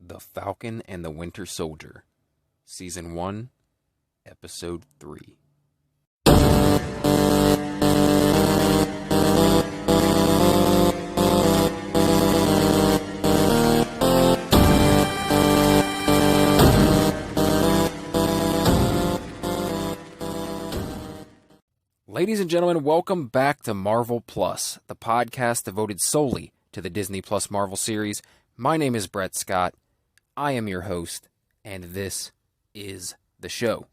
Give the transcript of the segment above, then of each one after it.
The Falcon and the Winter Soldier, Season 1, Episode 3. Ladies and gentlemen, welcome back to Marvel Plus, the podcast devoted solely to the Disney Plus Marvel series. My name is Brett Scott. I am your host, and this is the show.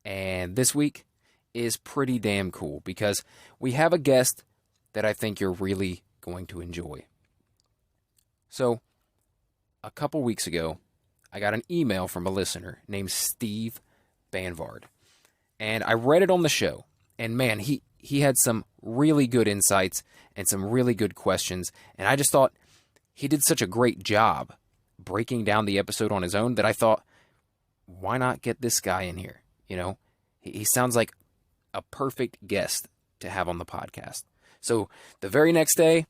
And this week is pretty damn cool because we have a guest that I think you're really going to enjoy. So, a couple weeks ago, I got an email from a listener named Steve Banvard. And I read it on the show. And man, he had some really good insights and some really good questions. And I just thought he did such a great job breaking down the episode on his own that I thought, why not get this guy in here? You know, he sounds like a perfect guest to have on the podcast. So the very next day,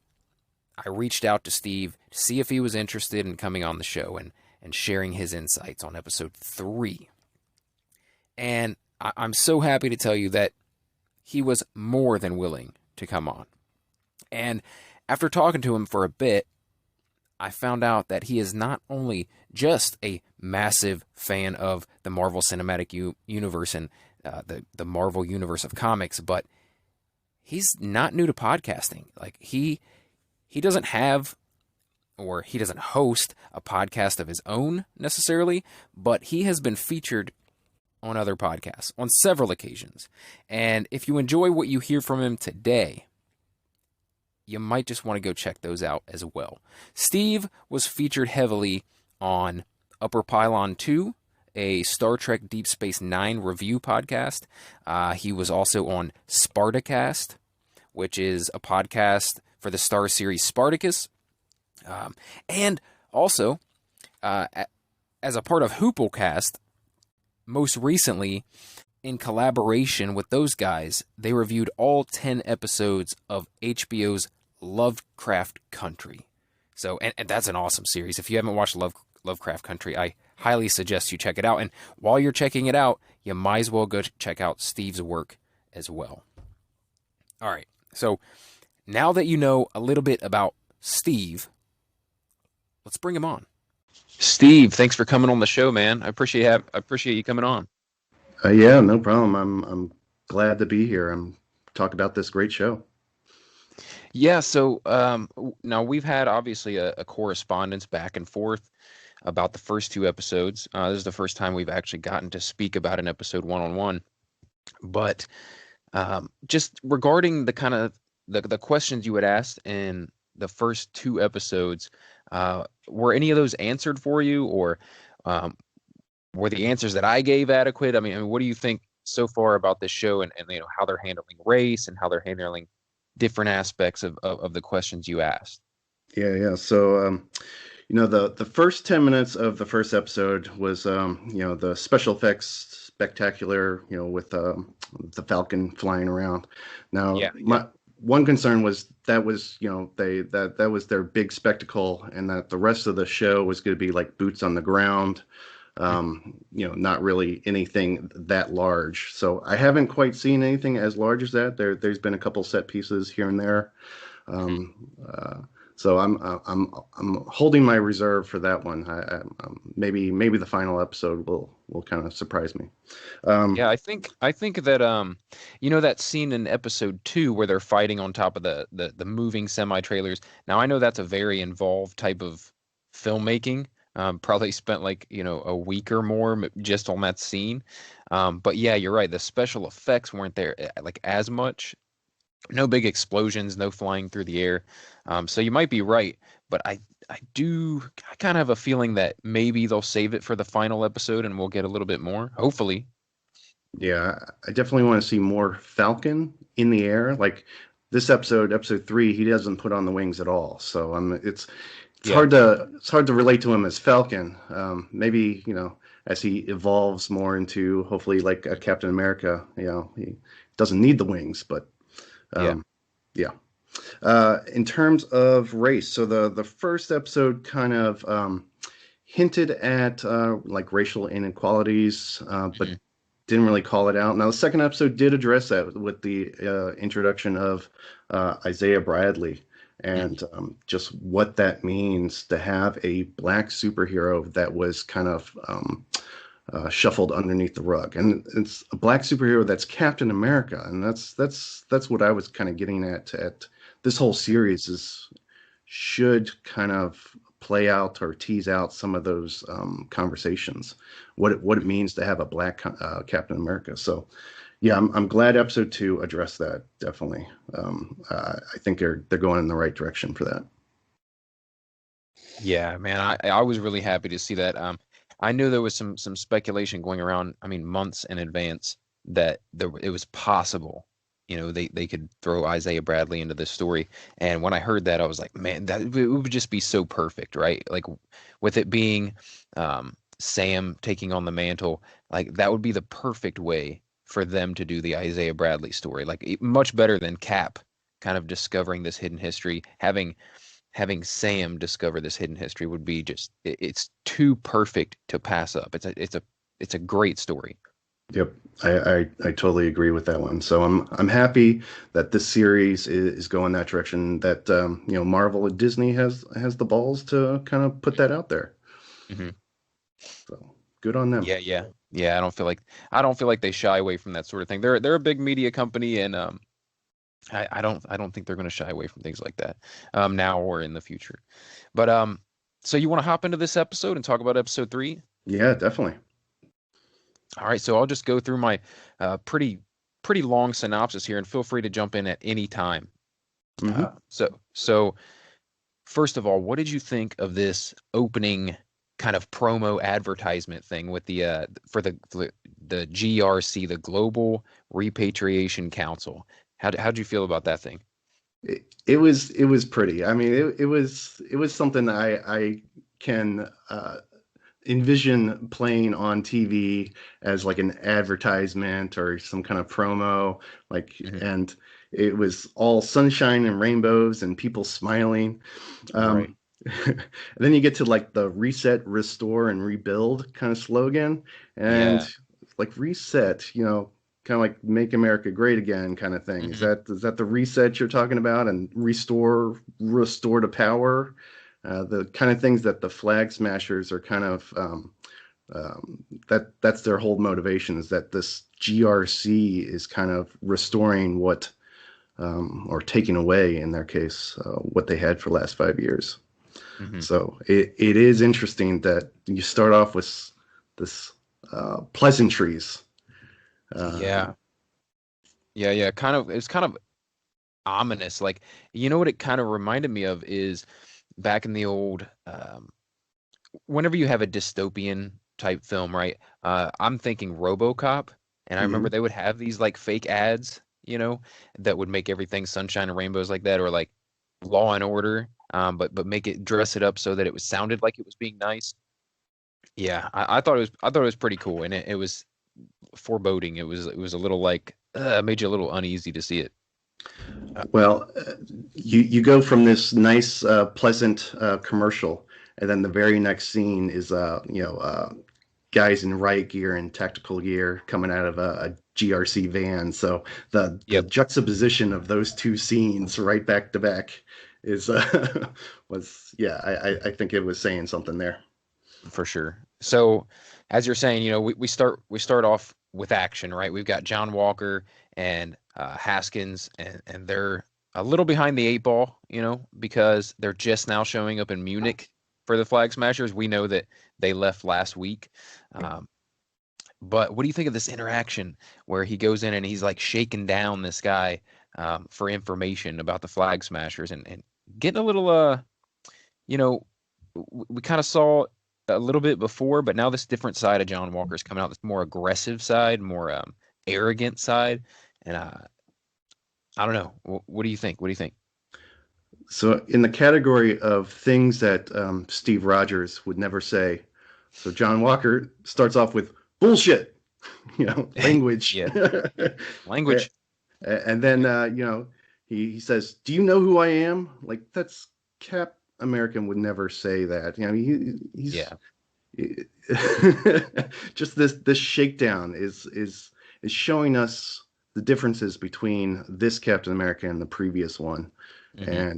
I reached out to Steve to see if he was interested in coming on the show and sharing his insights on episode 3. And I'm so happy to tell you that he was more than willing to come on. And after talking to him for a bit, I found out that he is not only just a massive fan of the Marvel Cinematic Universe and the Marvel Universe of comics, but he's not new to podcasting. Like he doesn't have, or he doesn't host a podcast of his own necessarily, but he has been featured on other podcasts on several occasions. And if you enjoy what you hear from him today, you might just want to go check those out as well. Steve was featured heavily on Upper Pylon 2, a Star Trek Deep Space Nine review podcast. He was also on Spartacast, which is a podcast for the Star series Spartacus. And also, as a part of Hooplecast, most recently, in collaboration with those guys, they reviewed all 10 episodes of HBO's Lovecraft Country. So, and that's an awesome series. If you haven't watched Lovecraft Country, I highly suggest you check it out. And while you're checking it out, you might as well go check out Steve's work as well. All right. So now that you know a little bit about Steve, let's bring him on. Steve, thanks for coming on the show, man. I appreciate you coming on. Yeah, no problem. I'm glad to be here. I'm talk about this great show. Yeah, so now we've had obviously a correspondence back and forth about the first 2 episodes. This is the first time we've actually gotten to speak about an episode one-on-one. But just regarding the kind of the questions you had asked in the first 2 episodes, were any of those answered for you, or were the answers that I gave adequate? I mean, what do you think so far about this show and you know how they're handling race and how they're handling different aspects of the questions you asked? Yeah. So, you know, the first 10 minutes of the first episode was, you know, the special effects spectacular, you know, with the Falcon flying around. Now, one concern was that was, you know, that was their big spectacle, and that the rest of the show was going to be like boots on the ground. You know, not really anything that large. So I haven't quite seen anything as large as that. There's been a couple set pieces here and there. So I'm holding my reserve for that one. Maybe the final episode will kind of surprise me. Yeah, I think that you know that scene in episode 2 where they're fighting on top of the moving semi trailers. Now I know that's a very involved type of filmmaking. Probably spent like, you know, a week or more just on that scene. But yeah, you're right. The special effects weren't there like as much. No big explosions, no flying through the air. So you might be right. But I kind of have a feeling that maybe they'll save it for the final episode and we'll get a little bit more, hopefully. Yeah, I definitely want to see more Falcon in the air. Like this episode 3, he doesn't put on the wings at all. So it's hard to relate to him as Falcon. Maybe, you know, as he evolves more into hopefully like a Captain America, you know, he doesn't need the wings, but yeah. In terms of race, so the first episode kind of hinted at like racial inequalities, but Hmm. didn't really call it out. Now, the second episode did address that with the introduction of Isaiah Bradley and just what that means to have a black superhero that was kind of shuffled underneath the rug. And it's a black superhero that's Captain America, and that's what I was kind of getting at this whole series is should kind of play out or tease out some of those conversations, what it means to have a black Captain America. So yeah, I'm glad episode two addressed that definitely. I think they're going in the right direction for that. Yeah, man, I was really happy to see that. I knew there was some speculation going around. I mean, months in advance that it was possible. They could throw Isaiah Bradley into this story. And when I heard that, I was like, man, that it would just be so perfect, right? Like with it being Sam taking on the mantle, like that would be the perfect way for them to do the Isaiah Bradley story. Like much better than Cap kind of discovering this hidden history, having Sam discover this hidden history would be just it's too perfect to pass up. It's a great story. Yep, I totally agree with that one. So I'm happy that this series is going that direction. That Marvel and Disney has the balls to kind of put that out there. Hmm. So good on them. Yeah. I don't feel like they shy away from that sort of thing. They're a big media company, and I don't think they're going to shy away from things like that now or in the future. But so you want to hop into this episode and talk about episode three? Yeah, definitely. All right, so I'll just go through my pretty long synopsis here, and feel free to jump in at any time. Hmm. So first of all, what did you think of this opening kind of promo advertisement thing with the GRC, the Global Repatriation Council? How'd you feel about that thing? It was pretty. I mean, it was something I can envision playing on TV as like an advertisement or some kind of promo, like, Hmm. and it was all sunshine and rainbows and people smiling. Right. Um, and then you get to like the reset, restore, and rebuild kind of slogan, and Yeah. like reset, kind of like make America great again kind of thing. Is Hmm. that the reset you're talking about? And restore to power, the kind of things that the flag smashers are kind of that's their whole motivation is that this GRC is kind of restoring what or taking away in their case what they had for the last 5 years. Hmm. So it is interesting that you start off with this pleasantries. Yeah. Yeah. It's kind of ominous. Like, what it kind of reminded me of is back in the old, whenever you have a dystopian type film, right? I'm thinking RoboCop, and I remember Mhm. they would have these like fake ads, that would make everything sunshine and rainbows like that, or like Law and Order, but make it dress it up so that it was sounded like it was being nice. Yeah, I thought it was pretty cool, and it was foreboding. It was a little like made you a little uneasy to see it. Uh, Well, you go from this nice, pleasant commercial, and then the very next scene is guys in riot gear and tactical gear coming out of a GRC van. So the yep, juxtaposition of those two scenes right back to back is was yeah. I think it was saying something there. for sure. So, as you're saying, we start off with action, right? We've got John Walker and Haskins, and they're a little behind the eight ball, because they're just now showing up in Munich for the Flag Smashers. We know that they left last week. Um, but what do you think of this interaction where he goes in and he's like shaking down this guy for information about the Flag Smashers, and getting a little you know, we kind of saw a little bit before, but now this different side of John Walker is coming out, this more aggressive side, more arrogant side. And I don't know. What do you think? What do you think? So in the category of things that Steve Rogers would never say, so John Walker starts off with bullshit, language. Yeah, language. And then he says, "Do you know who I am?" Like that's Cap American would never say that. He's Yeah. just this shakedown is showing us the differences between this Captain America and the previous one, Hmm.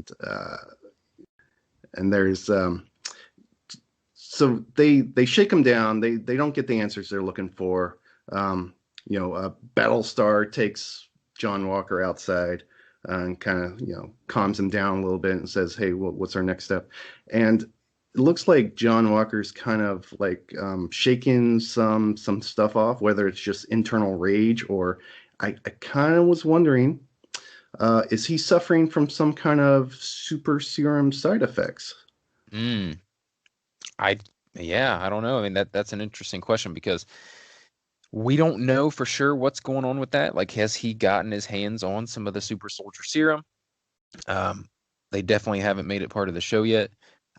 and there's so they shake him down. They don't get the answers they're looking for. Battlestar takes John Walker outside and kind of calms him down a little bit and says, "Hey, what's our next step?" And it looks like John Walker's kind of like shaking some stuff off, whether it's just internal rage or I kind of was wondering, is he suffering from some kind of super serum side effects? Mm. I yeah, I don't know. I mean that's an interesting question because we don't know for sure what's going on with that. Like, has he gotten his hands on some of the super soldier serum? Um, they definitely haven't made it part of the show yet.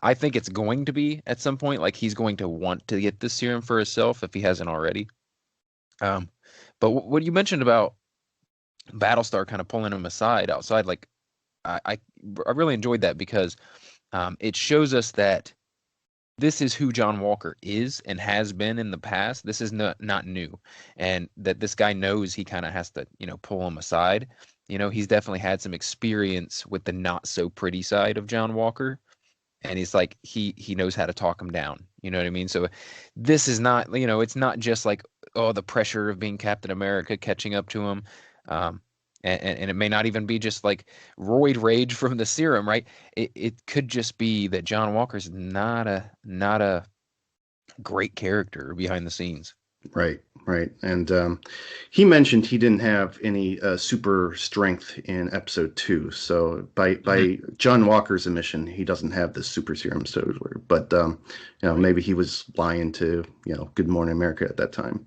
I think it's going to be at some point. Like, he's going to want to get this serum for himself if he hasn't already. Um, but what you mentioned about Battlestar kind of pulling him aside outside, like I I, I really enjoyed that because it shows us that this is who John Walker is and has been in the past. This is not new, and that this guy knows he kind of has to, pull him aside. He's definitely had some experience with the not so pretty side of John Walker, and he's like he knows how to talk him down. You know what I mean? So this is not, it's not just like, oh, the pressure of being Captain America catching up to him. Um, and it may not even be just like roid rage from the serum, right? It could just be that John Walker's not a great character behind the scenes. Right, right. And he mentioned he didn't have any super strength in episode two. So Hmm. by John Walker's admission, he doesn't have the super serum. So, but Right, maybe he was lying to Good Morning America at that time.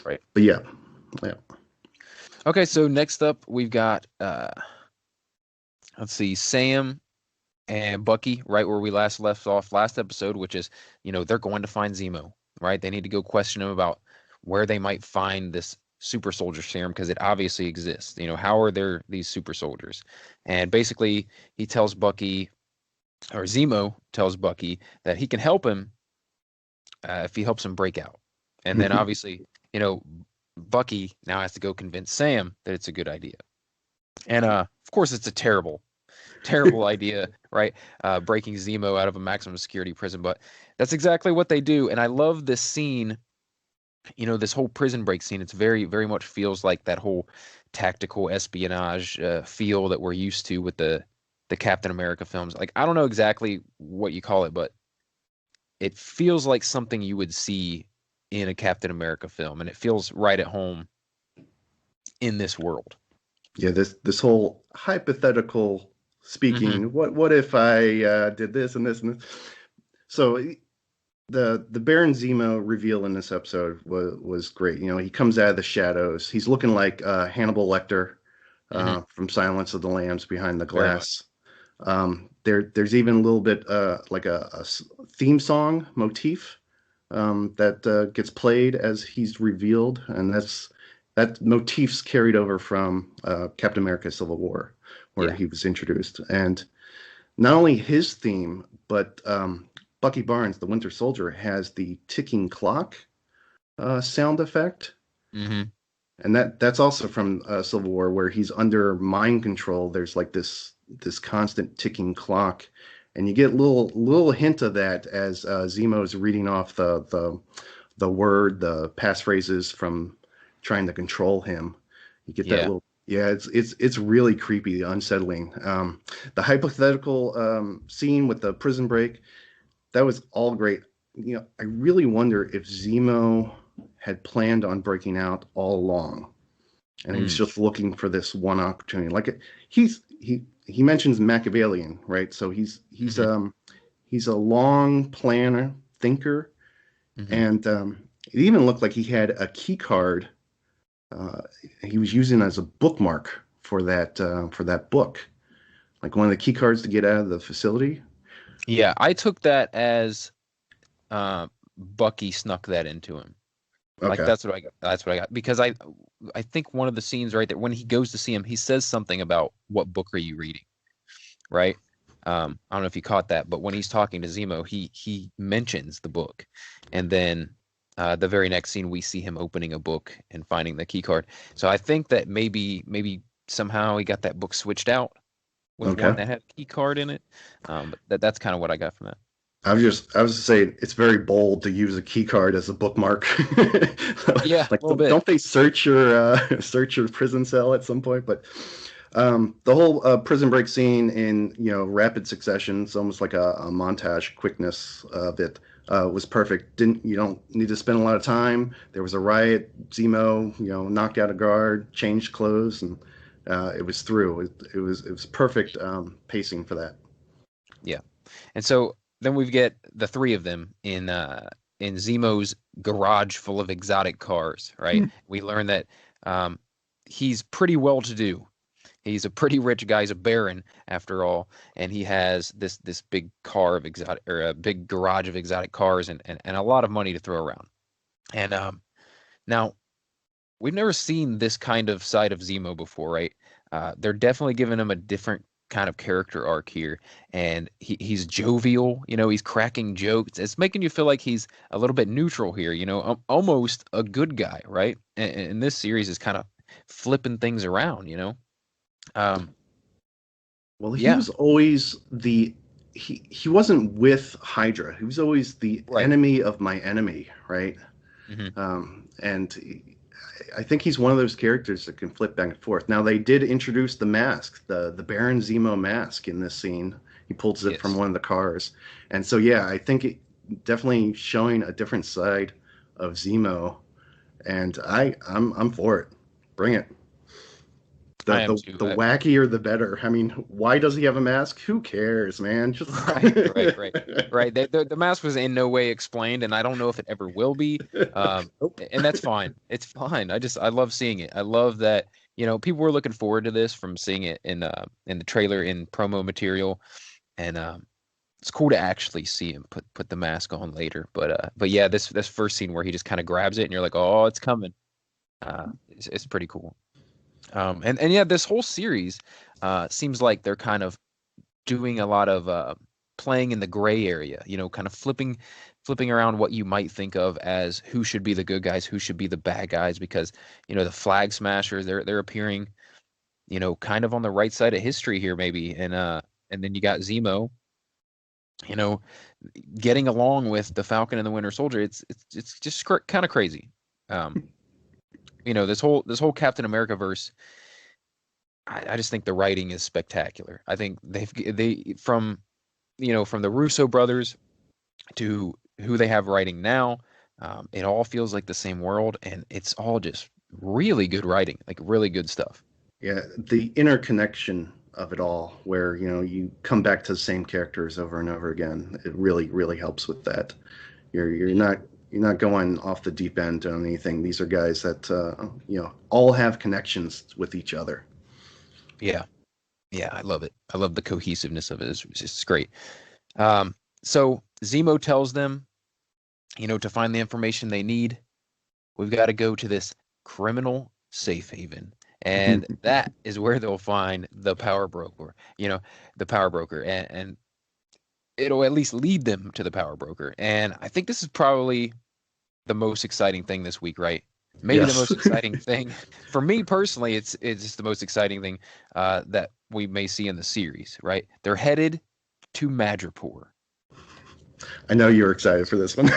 right. But yeah, yeah. Okay, so next up we've got let's see, Sam and Bucky, right where we last left off last episode, which is, they're going to find Zemo, right? They need to go question him about where they might find this super soldier serum because it obviously exists. How are there these super soldiers? And basically, he tells Bucky, or Zemo tells Bucky that he can help him if he helps him break out. And then obviously, you know, Bucky now has to go convince Sam that it's a good idea. And of course, it's a terrible idea, right? Breaking Zemo out of a maximum security prison, but that's exactly what they do. And I love this scene, this whole prison break scene. It's very, very much feels like that whole tactical espionage feel that we're used to with the Captain America films. Like, I don't know exactly what you call it, but it feels like something you would see in a Captain America film, and it feels right at home in this world. Yeah, this whole hypothetical Hmm. speaking. What if I did this and this and this? So the Baron Zemo reveal in this episode was great. He comes out of the shadows. He's looking like Hannibal Lecter Hmm. from Silence of the Lambs behind the Very much. glass. There's even a little bit like a theme song motif that gets played as he's revealed, and that motif's carried over from Captain America: Civil War, where Yeah. he was introduced, and not only his theme, but Bucky Barnes, the Winter Soldier, has the ticking clock sound effect, Hmm. and that's also from Civil War, where he's under mind control. There's like this constant ticking clock, and you get little hint of that as Zemo's reading off the passphrases from trying to control him. You get that Yeah. little, yeah, it's really creepy, unsettling. The hypothetical scene with the prison break, that was all great. I really wonder if Zemo had planned on breaking out all along, and he was Mm. just looking for this one opportunity. He mentions Machiavellian, right? So Hmm. he's a long planner, thinker, Hmm. and it even looked like he had a key card uh, he was using as a bookmark for that book, like one of the key cards to get out of the facility. Yeah, I took that as Bucky snuck that into him. Like, Okay. that's what I got. That's what I got because I think one of the scenes right there when he goes to see him, he says something about what book are you reading, right? I don't know if you caught that, but when he's talking to Zemo, he mentions the book, and then the very next scene we see him opening a book and finding the key card. So I think that maybe somehow he got that book switched out with one Okay. that had a key card in it. But that's kind of what I got from that. I was just saying it's very bold to use a key card as a bookmark. Yeah, a Like, little bit. don't they search your prison cell at some point? But the whole prison break scene in rapid succession, it's almost like a montage quickness of it was perfect. Didn't You don't need to spend a lot of time. There was a riot. Zemo, knocked out a guard, changed clothes, and it was through. It was perfect pacing for that. Yeah. And so then we get the three of them in Zemo's garage full of exotic cars, right? We learn that um, he's pretty well to do. He's a pretty rich guy. He's a baron after all, and he has this big car of exotic or a big garage of exotic cars and a lot of money to throw around. And now we've never seen this kind of side of Zemo before, right? They're definitely giving him a different kind of character arc here, and he's jovial. He's cracking jokes. It's making you feel like he's a little bit neutral here. Almost a good guy, right? And this series is kind of flipping things around. Um, Well, he yeah, was always he wasn't with Hydra. He was always the right. enemy of my enemy, right? Hmm. I think he's one of those characters that can flip back and forth. Now they did introduce the mask, the Baron Zemo mask in this scene. He pulls it from Yes, one of the cars, and so yeah, I think it definitely showing a different side of Zemo, and I'm for it. Bring it. the I am the too. the wackier the better. I mean, why does he have a mask? Who cares, man? Just Right. The mask was in no way explained, and I don't know if it ever will be. Nope. And that's fine. It's fine. I love seeing it. I love that, people were looking forward to this from seeing it in the trailer in promo material, and it's cool to actually see him put the mask on later. But yeah, this first scene where he just kind of grabs it, and you're like, oh, it's coming. It's pretty cool. And yeah, this whole series seems like they're kind of doing a lot of playing in the gray area, kind of flipping around what you might think of as who should be the good guys, who should be the bad guys, because the Flag Smashers, they're appearing, kind of on the right side of history here, maybe, and then you got Zemo, you know, getting along with the Falcon and the Winter Soldier. It's just kind of crazy. Um, this whole Captain America verse. I just think the writing is spectacular. I think they from the Russo brothers to who they have writing now. It all feels like the same world, and it's all just really good writing, like really good stuff. Yeah, the interconnection of it all, where you come back to the same characters over and over again, it really really helps with that. You're not going off the deep end on anything. These are guys that all have connections with each other. Yeah, yeah, I love it. I love the cohesiveness of it. It's just great. Um, so Zemo tells them, to find the information they need, we've got to go to this criminal safe haven. And that is where they'll find the power broker, and it'll at least lead them to the power broker. And I think this is probably the most exciting thing this week, right? Maybe the Yes. most exciting thing for me personally. It's just the most exciting thing that we may see in the series, right? They're headed to Madripoor. I know you're excited for this one.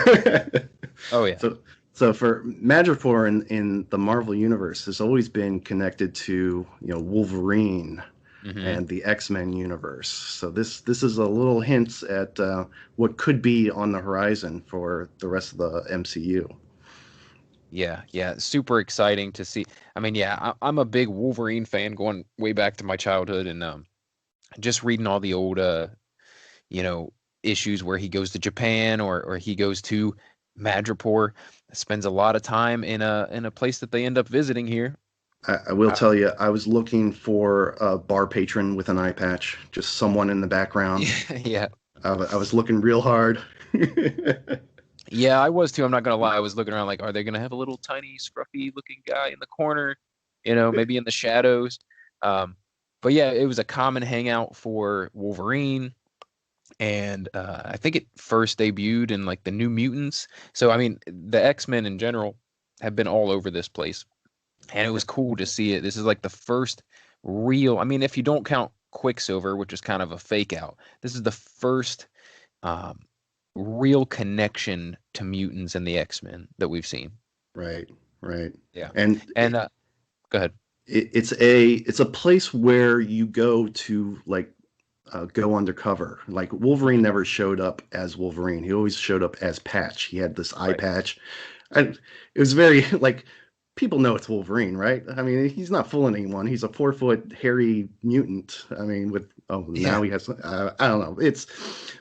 Oh yeah. so, so for Madripoor in the Marvel universe has always been connected to Wolverine Hmm. and the X-Men universe. So this is a little hint at what could be on the horizon for the rest of the MCU. Yeah, yeah, super exciting to see. I mean, yeah, I'm a big Wolverine fan going way back to my childhood, and just reading all the old you know, issues where he goes to Japan or he goes to Madripoor, spends a lot of time in a place that they end up visiting here. I will Uh, tell you, I was looking for a bar patron with an eye patch, just someone in the background. yeah, I was looking real hard. yeah, I was too. I'm not gonna lie. I was looking around like, are they gonna have a little tiny, scruffy looking guy in the corner? Maybe in the shadows. Um, But yeah, it was a common hangout for Wolverine, and I think it first debuted in like the New Mutants. So I mean, the X-Men in general have been all over this place, and it was cool to see it. This is like the first real. I mean, if you don't count Quicksilver, which is kind of a fake out, this is the first um, real connection to mutants and the X-Men that we've seen. Right, right. Yeah, And and go ahead. it's a place where you go to like go undercover. Like Wolverine never showed up as Wolverine. He always showed up as Patch. He had this eye Right. patch, and it was very like people know it's Wolverine, right? I mean, he's not fooling anyone. He's a 4 foot hairy mutant. I mean, with now Yeah. he has I don't know. It's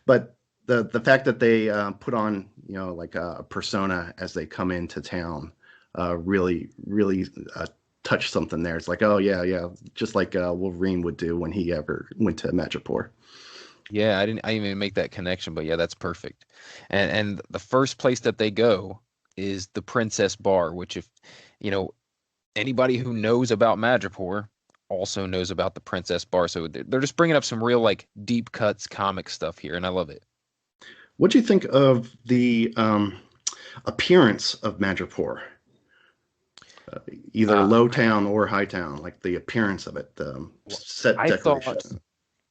but the fact that they put on like a persona as they come into town really touch something there. It's like, oh yeah, just like Wolverine would do when he ever went to Madripoor. Yeah, I didn't even make that connection, but yeah, that's perfect. And the first place that they go is the Princess Bar, which if you know anybody who knows about Madripoor also knows about the Princess Bar. So they're just bringing up some real like deep cuts comic stuff here, and I love it. What do you think of the appearance of Madripoor? Either Uh, low I town or high town, like the appearance of it, the well, set I decoration. thought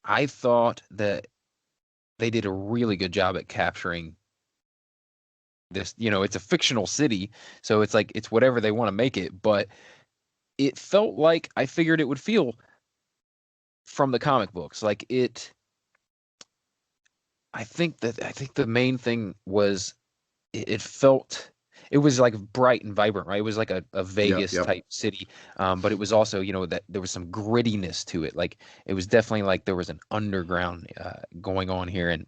I thought that they did a really good job at capturing this. It's a fictional city, so it's like it's whatever they want to make it, but it felt like I figured it would feel from the comic books. Like it I think the main thing was it felt it was like bright and vibrant, right? It was like a Yep, Vegas yep. type city, but it was also, that there was some grittiness to it. Like it was definitely like there was an underground going on here, and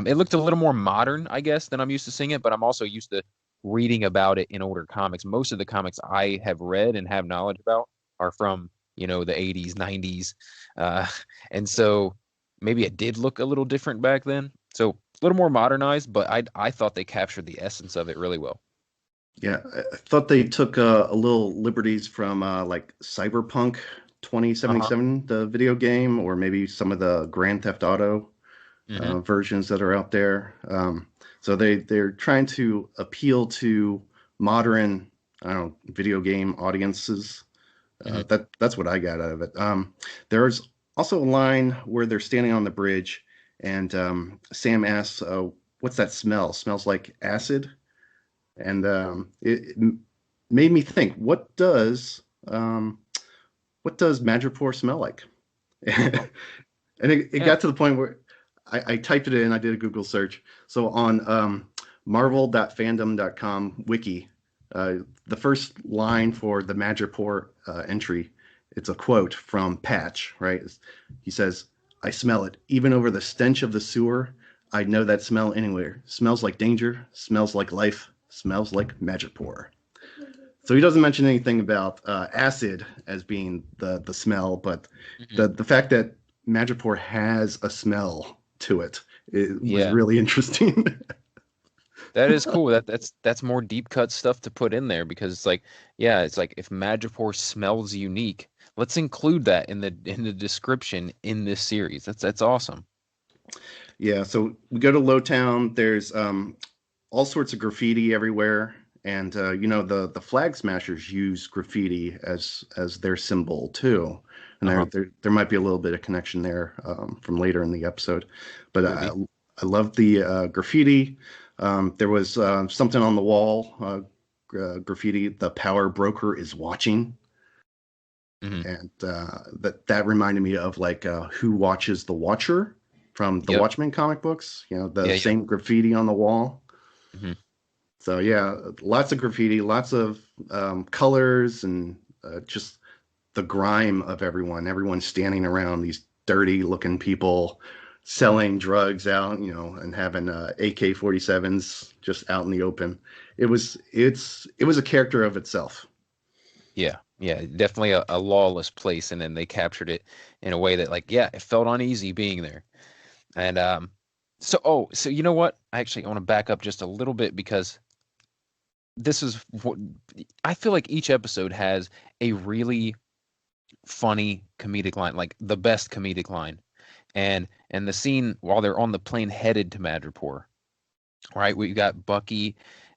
it looked a little more modern, I guess, than I'm used to seeing it. But I'm also used to reading about it in older comics. Most of the comics I have read and have knowledge about are from the 80s, 90s, uh, and so maybe it did look a little different back then. So a little more modernized, but I thought they captured the essence of it really well. Yeah, I thought they took a little liberties from like Cyberpunk Uh-huh. 2077, the video game, or maybe some of the Grand Theft Auto Hmm. versions that are out there. So they're trying to appeal to modern, I don't know, video game audiences. Hmm. That's what I got out of it. There's also a line where they're standing on the bridge, and Sam asks, "What's that smell? Smells like acid." And it made me think, what does Madripoor smell like? And it Yeah. got to the point where I typed it in, I did a Google search. So on marvel.fandom.com wiki, the first line for the Madripoor entry, it's a quote from Patch, right? He says, I smell it. Even over the stench of the sewer, I'd know that smell anywhere. Smells like danger, smells like life, smells like Madripoor. So he doesn't mention anything about acid as being the smell, but Hmm. the fact that Madripoor has a smell to it was Yeah. really interesting. That is cool. That's more deep cut stuff to put in there because it's like, yeah, it's like if Madripoor smells unique, let's include that in the description in this series. That's awesome. Yeah, so we go to Lowtown. There's all sorts of graffiti everywhere, and the flag smashers use graffiti as their symbol too. And Uh-huh. there might be a little bit of connection there from later in the episode, but Could be. I love the graffiti. There was something on the wall, graffiti. The power broker is watching, Hmm. and that reminded me of like Who Watches the Watcher from the Yep. Watchmen comic books. The Yeah, yep. same graffiti on the wall. Hmm. So yeah, lots of graffiti, lots of colors, and just the grime of everyone. Everyone standing around these dirty looking people selling drugs out, and having AK-47s just out in the open. It was a character of itself. Yeah. Yeah. Definitely a lawless place, and then they captured it in a way that like, yeah, it felt uneasy being there. And so you know what? I want to back up just a little bit because this is what I feel like each episode has a really funny comedic line, like the best comedic line. And the scene while they're on the plane headed to Madripoor, right? We've got Bucky,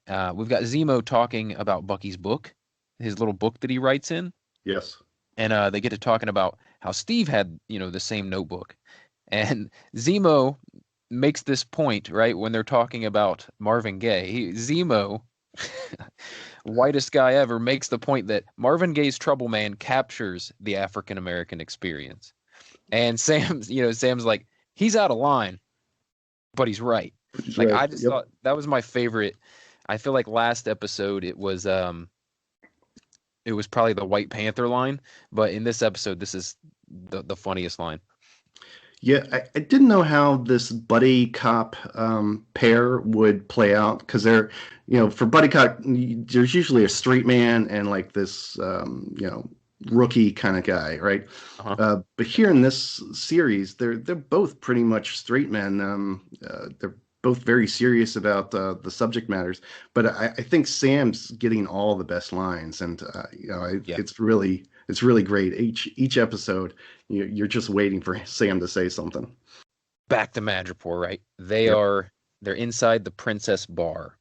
we've got Zemo talking about Bucky's book, his little book that he writes in, Yes. and they get to talking about how Steve had, the same notebook, and Zemo makes this point, right, when they're talking about Marvin Gaye. Zemo, whitest guy ever, makes the point that Marvin Gaye's Trouble Man captures the African American experience. And Sam's like, he's out of line, but he's right. He's Like right. I just Yep. thought that was my favorite. I feel like last episode it was probably the White Panther line, but in this episode this is the funniest line. Yeah, I didn't know how this buddy cop pair would play out because they're, for buddy cop, there's usually a straight man and like this, rookie kind of guy, right? Uh-huh. But here in this series, they're both pretty much straight men. They're both very serious about the subject matters, but I think Sam's getting all the best lines, and Yeah. it's really great. Each episode, you're just waiting for Sam to say something. Back to Madripoor, right? Yep. They're inside the Princess Bar,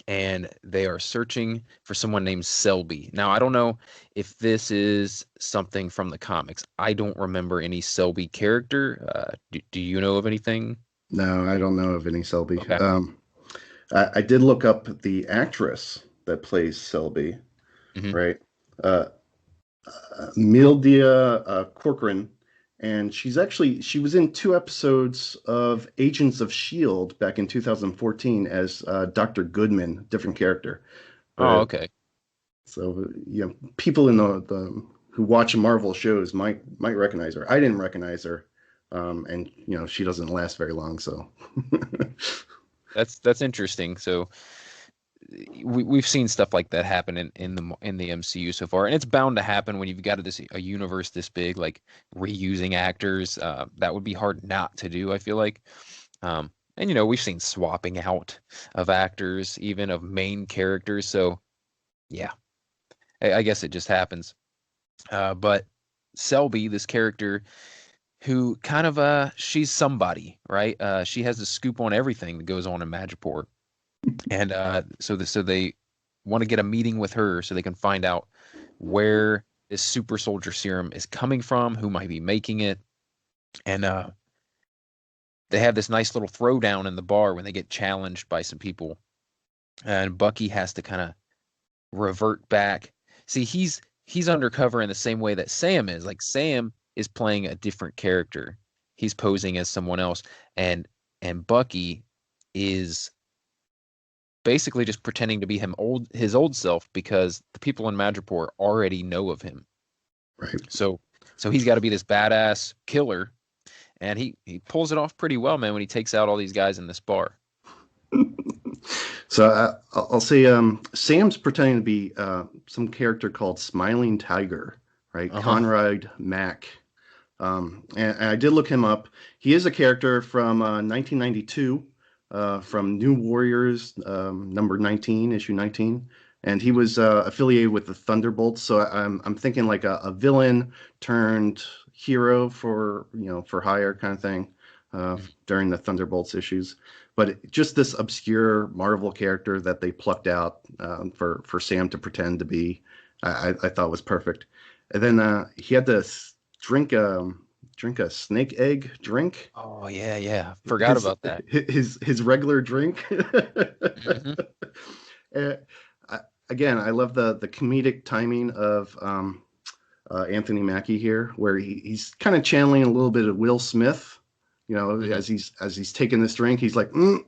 and they are searching for someone named Selby. Now, I don't know if this is something from the comics. I don't remember any Selby character. Do you know of anything? No, I don't know of any Selby. Okay. I did look up the actress that plays Selby, Hmm. right? Uh, Mildia Corcoran, and she was in two episodes of Agents of Shield back in 2014 as Dr. Goodman, different character. Oh, But okay. so people in the who watch Marvel shows might recognize her. I didn't recognize her, and she doesn't last very long. So That's interesting. So we've seen stuff like that happen in the MCU so far, and it's bound to happen when you've got a universe this big, like reusing actors. That would be hard not to do, I feel like. And we've seen swapping out of actors, even of main characters. So yeah, I guess it just happens. But Selby, this character who kind of she's somebody, right? She has a scoop on everything that goes on in Madripoor. And so they want to get a meeting with her so they can find out where this super soldier serum is coming from, who might be making it. And they have this nice little throwdown in the bar when they get challenged by some people. And Bucky has to kind of revert back. See, he's undercover in the same way that Sam is. Like Sam is playing a different character. He's posing as someone else, and Bucky is basically just pretending to be his old self, because the people in Madripoor already know of him. right. So he's got to be this badass killer, and he pulls it off pretty well, man, when he takes out all these guys in this bar. So I'll say Sam's pretending to be some character called Smiling Tiger, right? Uh-huh. Conrad Mack. And I did look him up. He is a character from 1992, from New Warriors, number 19, issue 19. And he was affiliated with the Thunderbolts. So I'm thinking like a villain turned hero for hire kind of thing during the Thunderbolts issues. But just this obscure Marvel character that they plucked out for Sam to pretend to be, I thought was perfect. And then he had to drink a snake egg drink. Oh yeah, yeah. Forgot His about that. his regular drink. Hmm. Uh, Again, I love the comedic timing of Anthony Mackie here, where he's kind of channeling a little bit of Will Smith. Hmm. As he's taking this drink, he's like, right?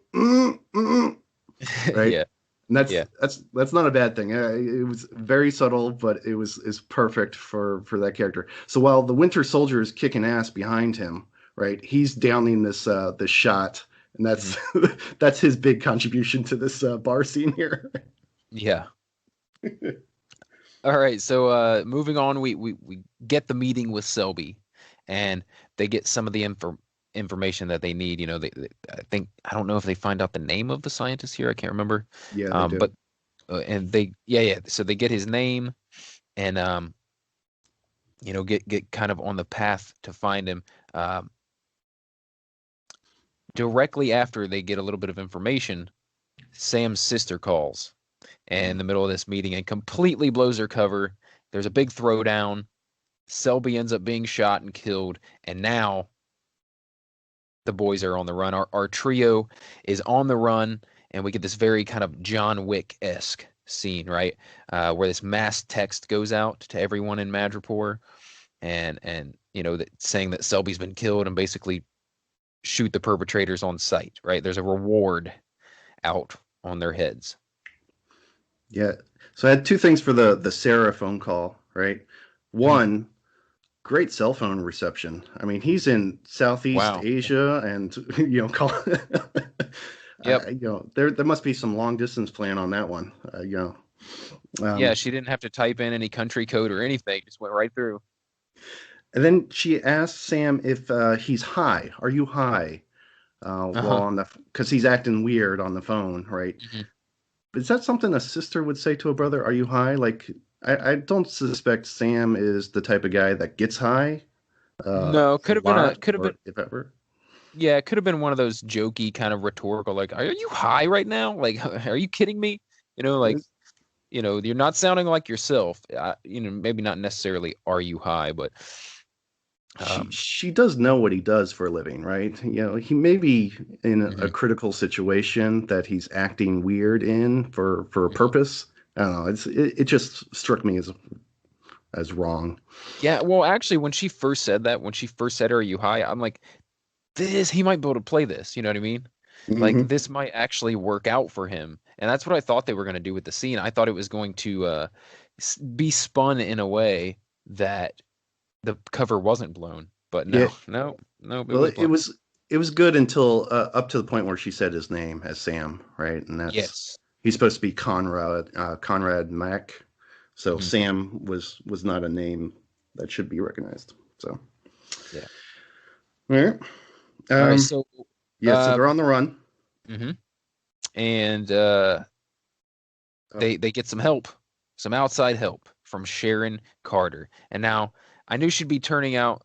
Yeah, And that's yeah. that's not a bad thing. It was very subtle, but it was is perfect for that character. So while the Winter Soldier is kicking ass behind him, right, he's downing this shot, and Hmm. that's his big contribution to this bar scene here. Yeah. All right, so moving on, we get the meeting with Selby, and they get some of the information that they need. I think, I don't know if they find out the name of the scientist here. I can't remember. Yeah, they do. But and they, yeah, yeah. So they get his name, and get kind of on the path to find him. Um, Directly after they get a little bit of information, Sam's sister calls in the middle of this meeting and completely blows her cover. There's a big throwdown. Selby ends up being shot and killed, and now the boys are on the run. Our trio is on the run, and we get this very kind of John Wick-esque scene, right? Where this mass text goes out to everyone in Madripoor, and saying that Selby's been killed, and basically shoot the perpetrators on sight, right? There's a reward out on their heads. Yeah. So I had two things for the Sarah phone call, right? One, great cell phone reception. I mean, he's in Southeast Wow. Asia, and call. Yep. There must be some long distance plan on that one. Yeah, she didn't have to type in any country code or anything; just went right through. And then she asked Sam if he's high. Are you high? While because he's acting weird on the phone, right? Mm-hmm. Is that something a sister would say to a brother? Are you high? Like, I don't suspect Sam is the type of guy that gets high. No, A lot, could have or been, if ever. yeah, it could have been one of those jokey kind of rhetorical, like, "Are you high right now? Like, are you kidding me?" Like, you're not sounding like yourself. Maybe not necessarily, "Are you high?" But She does know what he does for a living, right? He may be in a mhm, critical situation that he's acting weird in for a mhm. purpose. I don't know. It just struck me as wrong. Yeah. Well, actually, when she first said that, when she first said, "Are you high?" I'm like, he might be able to play this. You know what I mean? Like Hmm. this might actually work out for him. And that's what I thought they were going to do with the scene. I thought it was going to be spun in a way that the cover wasn't blown. But Yeah. no, no, no, it Well, was it blown. was it was good until up to the point where she said his name as Sam, right? And Yes. he's supposed to be Conrad Mack. So Hmm. Sam was not a name that should be recognized. So, Yeah. all right. All right. Um, So, yeah, so uh, they're on the run. mhm. And Oh, they get some help, some outside help from Sharon Carter. And now I knew she'd be turning up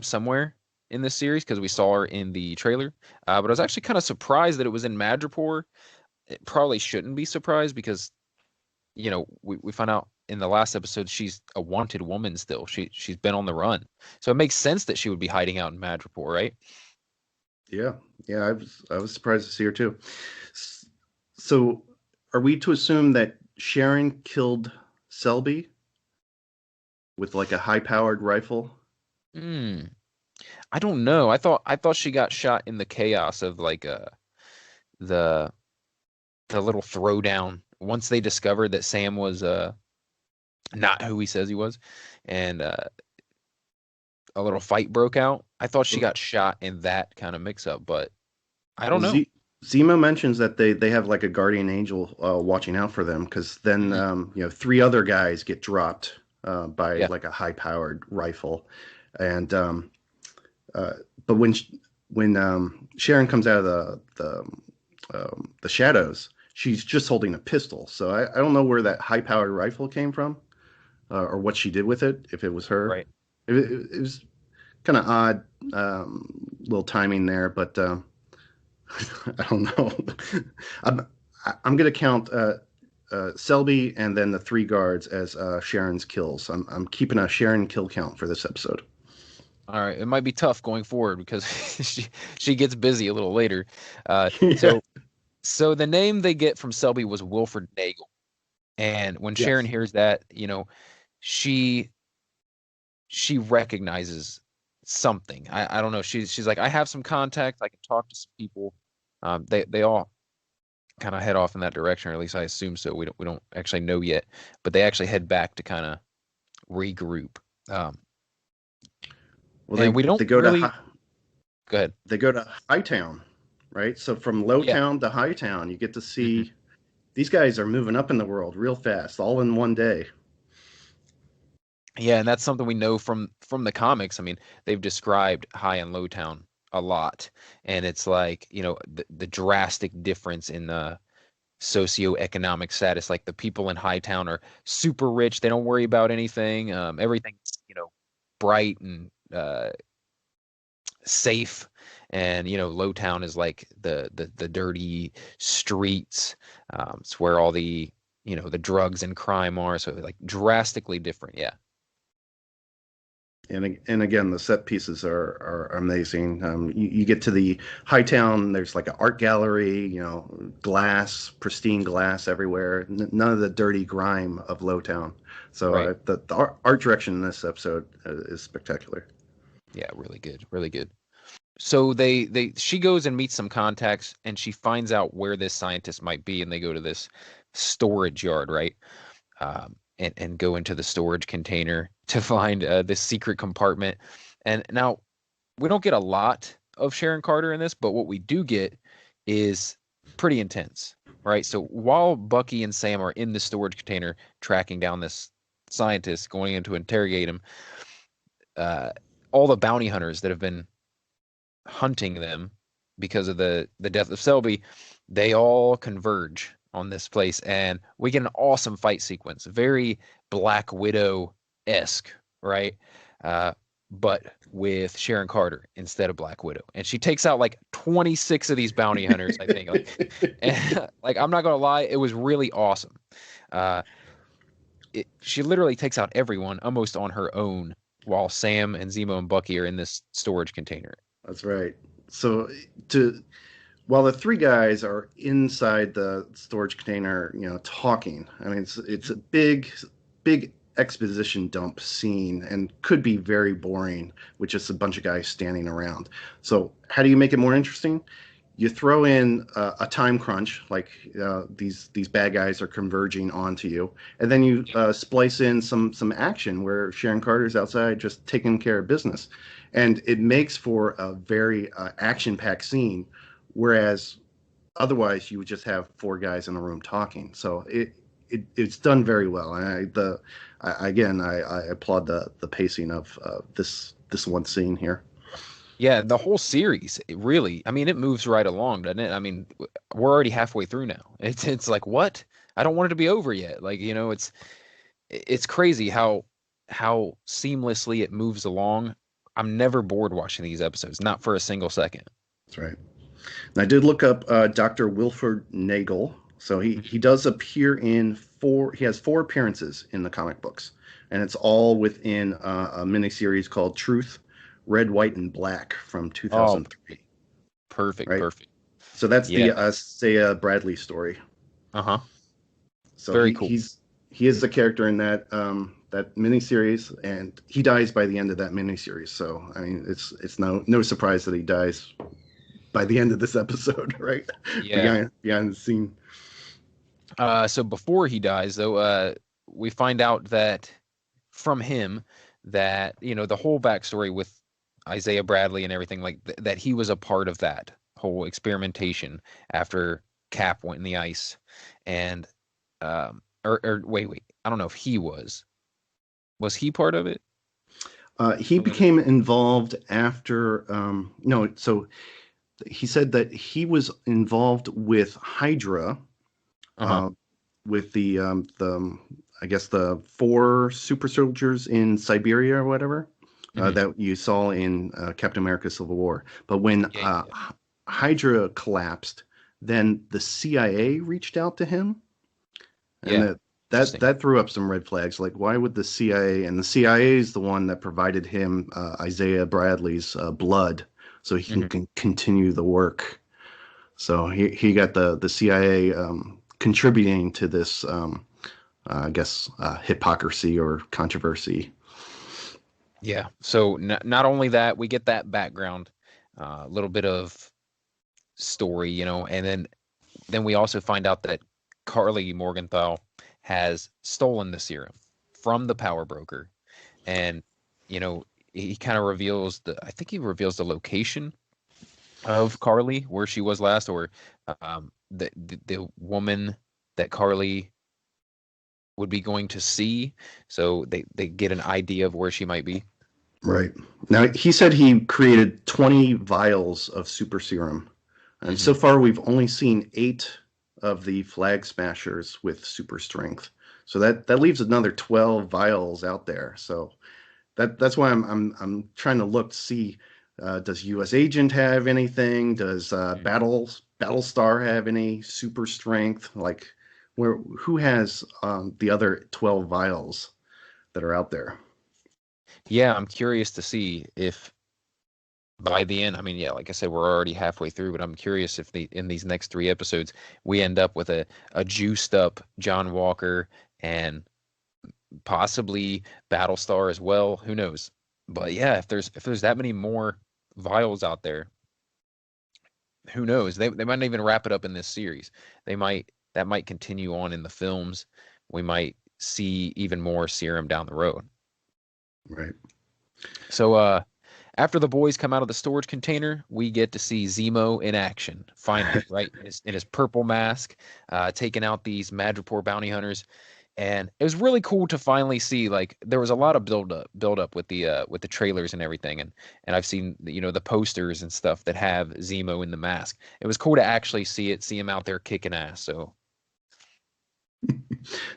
somewhere in this series because we saw her in the trailer. But I was actually kind of surprised that it was in Madripoor. It probably shouldn't be surprised because we found out in the last episode she's a wanted woman still. She's been on the run, so it makes sense that she would be hiding out in Madripoor, right? yeah, yeah. I was surprised to see her too. S- So, are we to assume that Sharon killed Selby with like a high-powered rifle? Hmm. I don't know. I thought she got shot in the chaos of like the the little throwdown once they discovered that Sam was not who he says he was, and a little fight broke out. I thought she got shot in that kind of mix up, but I don't Well, know. Zemo mentions that they have like a guardian angel watching out for them because then Hmm. three other guys get dropped by Yeah. like a high powered rifle, and uh, but when Sharon comes out of the shadows, she's just holding a pistol. So I don't know where that high powered rifle came from or what she did with it. If it was her, Right. it was kind of odd little timing there, but. I don't know. I'm I'm gonna count Selby and then the three guards as Sharon's kills. I'm keeping a Sharon kill count for this episode. All right. It might be tough going forward because she gets busy a little later. Uh, Yeah. so so the name they get from Selby was Wilfred Nagel, and when Sharon Yes. hears that, she she recognizes something. I don't know. She's like, I have some contacts. I can talk to some people. They all kind of head off in that direction, or at least I assume so. We don't actually know yet, but they actually head back to kind of regroup. Um, Well, and we don't they go to really go ahead. Hightown, right? So from Yeah. Lowtown to Hightown, you get to Hmm. see these guys are moving up in the world real fast, all in one day. Yeah, and that's something we know from the comics. I mean, they've described High and Low Town a lot, and it's like, the drastic difference in the socioeconomic status. Like the people in High Town are super rich. They don't worry about anything. Everything's bright and safe, and Lowtown is like the dirty streets. It's where all the the drugs and crime are, so like drastically different. Yeah. And again, the set pieces are amazing. You get to the high town. There's like an art gallery, glass, pristine glass everywhere. None of the dirty grime of Lowtown. So Right. the art direction in this episode is spectacular. Yeah, really good, really good. So she goes and meets some contacts, and she finds out where this scientist might be, and they go to this storage yard, right? And go into the storage container to find this secret compartment. And now we don't get a lot of Sharon Carter in this, but what we do get is pretty intense, right? So while Bucky and Sam are in the storage container tracking down this scientist, going in to interrogate him, all the bounty hunters that have been hunting them because of the death of Selby, they all converge on this place, and we get an awesome fight sequence, very Black Widow-esque, right? But with Sharon Carter instead of Black Widow, and she takes out like 26 of these bounty hunters, I think. Like I'm not gonna lie, it was really awesome. She literally takes out everyone almost on her own, while Sam and Zemo and Bucky are in this storage container. That's right. So while the three guys are inside the storage container, talking, I mean, it's a big exposition dump scene and could be very boring with just a bunch of guys standing around. So how do you make it more interesting? You throw in a time crunch, like these bad guys are converging onto you, and then you splice in some action where Sharon Carter's outside just taking care of business, and it makes for a very action-packed scene. Whereas otherwise, you would just have four guys in a room talking. So it's done very well, and I applaud the pacing of this one scene here. Yeah, the whole series, I mean, it moves right along, doesn't it? I mean, we're already halfway through now. It's like, what? I don't want it to be over yet. Like, it's crazy how seamlessly it moves along. I'm never bored watching these episodes, not for a single second. That's right. And I did look up Dr. Wilford Nagel. So he does appear he has 4 appearances in the comic books, and it's all within a miniseries called Truth, Red, White, and Black from 2003. Oh, perfect, right? perfect. So that's the Saya Bradley story. Uh-huh. So very cool. He is the character in that miniseries, and he dies by the end of that miniseries. So I mean, it's no surprise that he dies by the end of this episode, right? Yeah. Behind the scene. So before he dies, though, we find out that from him that the whole backstory with Isaiah Bradley and everything, like that he was a part of that whole experimentation after Cap went in the ice, and or wait, I don't know if he was he part of it? He became involved after no. So he said that he was involved with Hydra, with the I guess the 4 super soldiers in Siberia or whatever. That you saw in Captain America Civil War. But when Hydra collapsed, then the CIA reached out to him. And that threw up some red flags. Like, why would the CIA, and the CIA is the one that provided him Isaiah Bradley's blood so he can continue the work. So he got the CIA contributing to this, I guess, hypocrisy or controversy. Yeah. So not only that, we get that background, a little bit of story, and then we also find out that Carly Morgenthau has stolen the serum from the power broker, and he kind of reveals I think he reveals the location of Carly, where she was last, or the woman that Carly would be going to see, so they get an idea of where she might be. Right. Now, he said he created 20 vials of super serum, and so far we've only seen 8 of the Flag Smashers with super strength. So that leaves another 12 vials out there. So that's why I'm trying to look to see, does U.S. Agent have anything? Does Mm. Battlestar have any super strength? Like, who has the other 12 vials that are out there? Yeah, I'm curious to see if by the end, I mean, yeah, like I said, we're already halfway through, but I'm curious if in these next three episodes we end up with a juiced up John Walker and possibly Battlestar as well. Who knows? But yeah, if there's that many more vials out there, who knows? They might not even wrap it up in this series. That might continue on in the films. We might see even more serum down the road. Right. So after the boys come out of the storage container, we get to see Zemo in action, finally, right? In his purple mask, taking out these Madripoor bounty hunters. And it was really cool to finally see, like, there was a lot of build up with the trailers and everything. And I've seen the posters and stuff that have Zemo in the mask. It was cool to actually see him out there kicking ass. So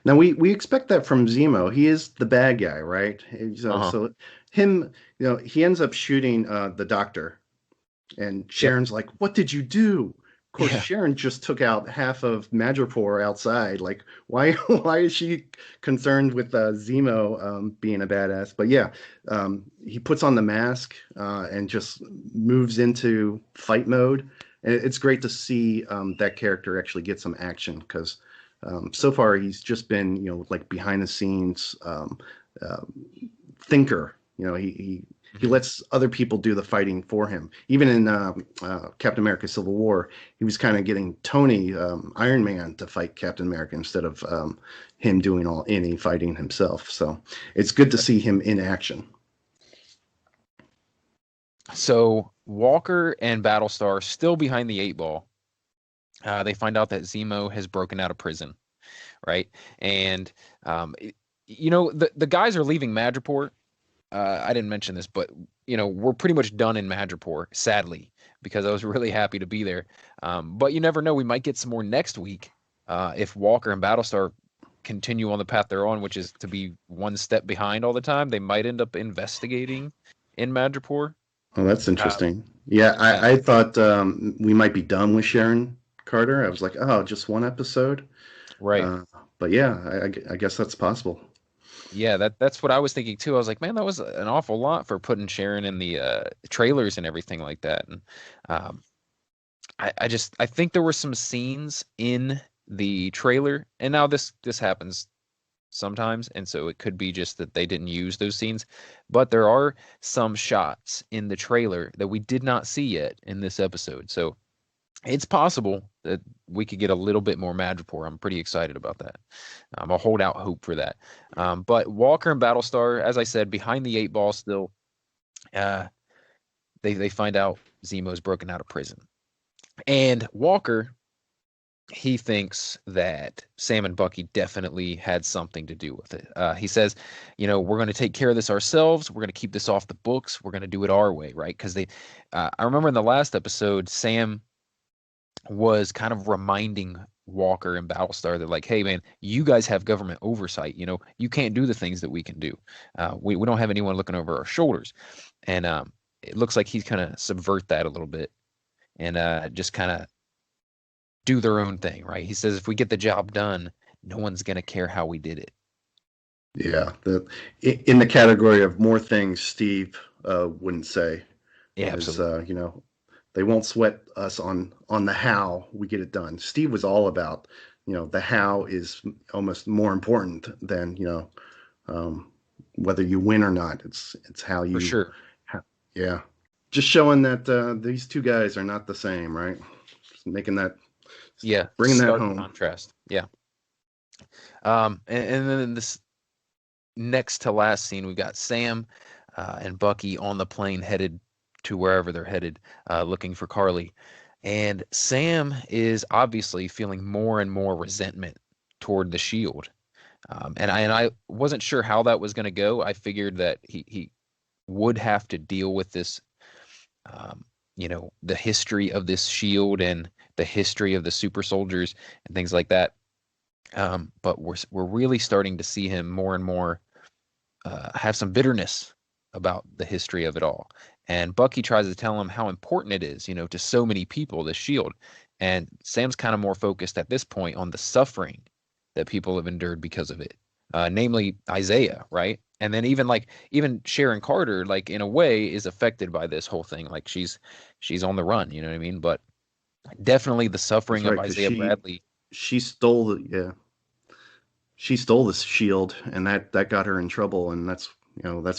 Now we expect that from Zemo. He is the bad guy, right? uh-huh. So him, he ends up shooting the doctor, and Yep. Sharon's like, "What did you do?" Of course, Yeah. Sharon just took out half of Madripoor outside. Like, why why is she concerned with Zemo being a badass? But yeah, he puts on the mask and just moves into fight mode. And it's great to see that character actually get some action because so far he's just been, like behind the scenes uh, thinker. He Mhm. lets other people do the fighting for him. Even in Captain America: Civil War, he was kind of getting Tony Iron Man to fight Captain America instead of him doing any fighting himself. So it's good to see him in action. So Walker and Battlestar still behind the eight ball. They find out that Zemo has broken out of prison, right? And um, it- the guys are leaving Madripoor. I didn't mention this, but we're pretty much done in Madripoor, sadly, because I was really happy to be there. But you never know; we might get some more next week if Walker and Battlestar continue on the path they're on, which is to be one step behind all the time. They might end up investigating in Madripoor. Oh, that's Uh, interesting. Yeah, yeah, I thought we might be done with Sharon Carter. I was like, oh, just one episode. right. Uh, but yeah, I guess that's possible. Yeah, that's what I was thinking too. I was like, man, that was an awful lot for putting Sharon in the trailers and everything like that. And um, I think there were some scenes in the trailer, and now this happens sometimes, and so it could be just that they didn't use those scenes. But there are some shots in the trailer that we did not see yet in this episode. So it's possible that we could get a little bit more Madripoor. I'm pretty excited about that. I'll hold out hope for that. But Walker and Battlestar, as I said, behind the eight ball still. Uh, they find out Zemo's broken out of prison, and Walker, he thinks that Sam and Bucky definitely had something to do with it. He says, we're going to take care of this ourselves. We're going to keep this off the books. We're going to do it our way, right? Because I remember in the last episode, Sam was kind of reminding Walker and Battlestar that, like, hey man, you guys have government oversight. You can't do the things that we can do. We don't have anyone looking over our shoulders, and it looks like he's kind of subvert that a little bit and just kind of do their own thing, right? He says if we get the job done, no one's gonna care how we did it. Yeah, in the category of more things Steve wouldn't say Yeah, is absolutely, they won't sweat us on the how we get it done. Steve was all about, the how is almost more important than, um, whether you win or not. It's how for you, sure. yeah, just showing that these two guys are not the same, right? Just making that, Yeah, bringing that stark home. contrast. Yeah. And then in this next to last scene, we've got Sam and Bucky on the plane headed to wherever they're headed, looking for Carly. And Sam is obviously feeling more and more resentment toward the Shield. And I wasn't sure how that was going to go. I figured that he would have to deal with this, the history of this Shield and the history of the super soldiers and things like that. But we're really starting to see him more and more have some bitterness about the history of it all. And Bucky tries to tell him how important it is, to so many people, the shield. And Sam's kind of more focused at this point on the suffering that people have endured because of it, namely Isaiah, right? And then even Sharon Carter, like in a way, is affected by this whole thing. Like she's on the run, you know what I mean? But definitely the That's suffering of right, because Isaiah Bradley. she stole the yeah she stole the shield, and that got her in trouble, and that's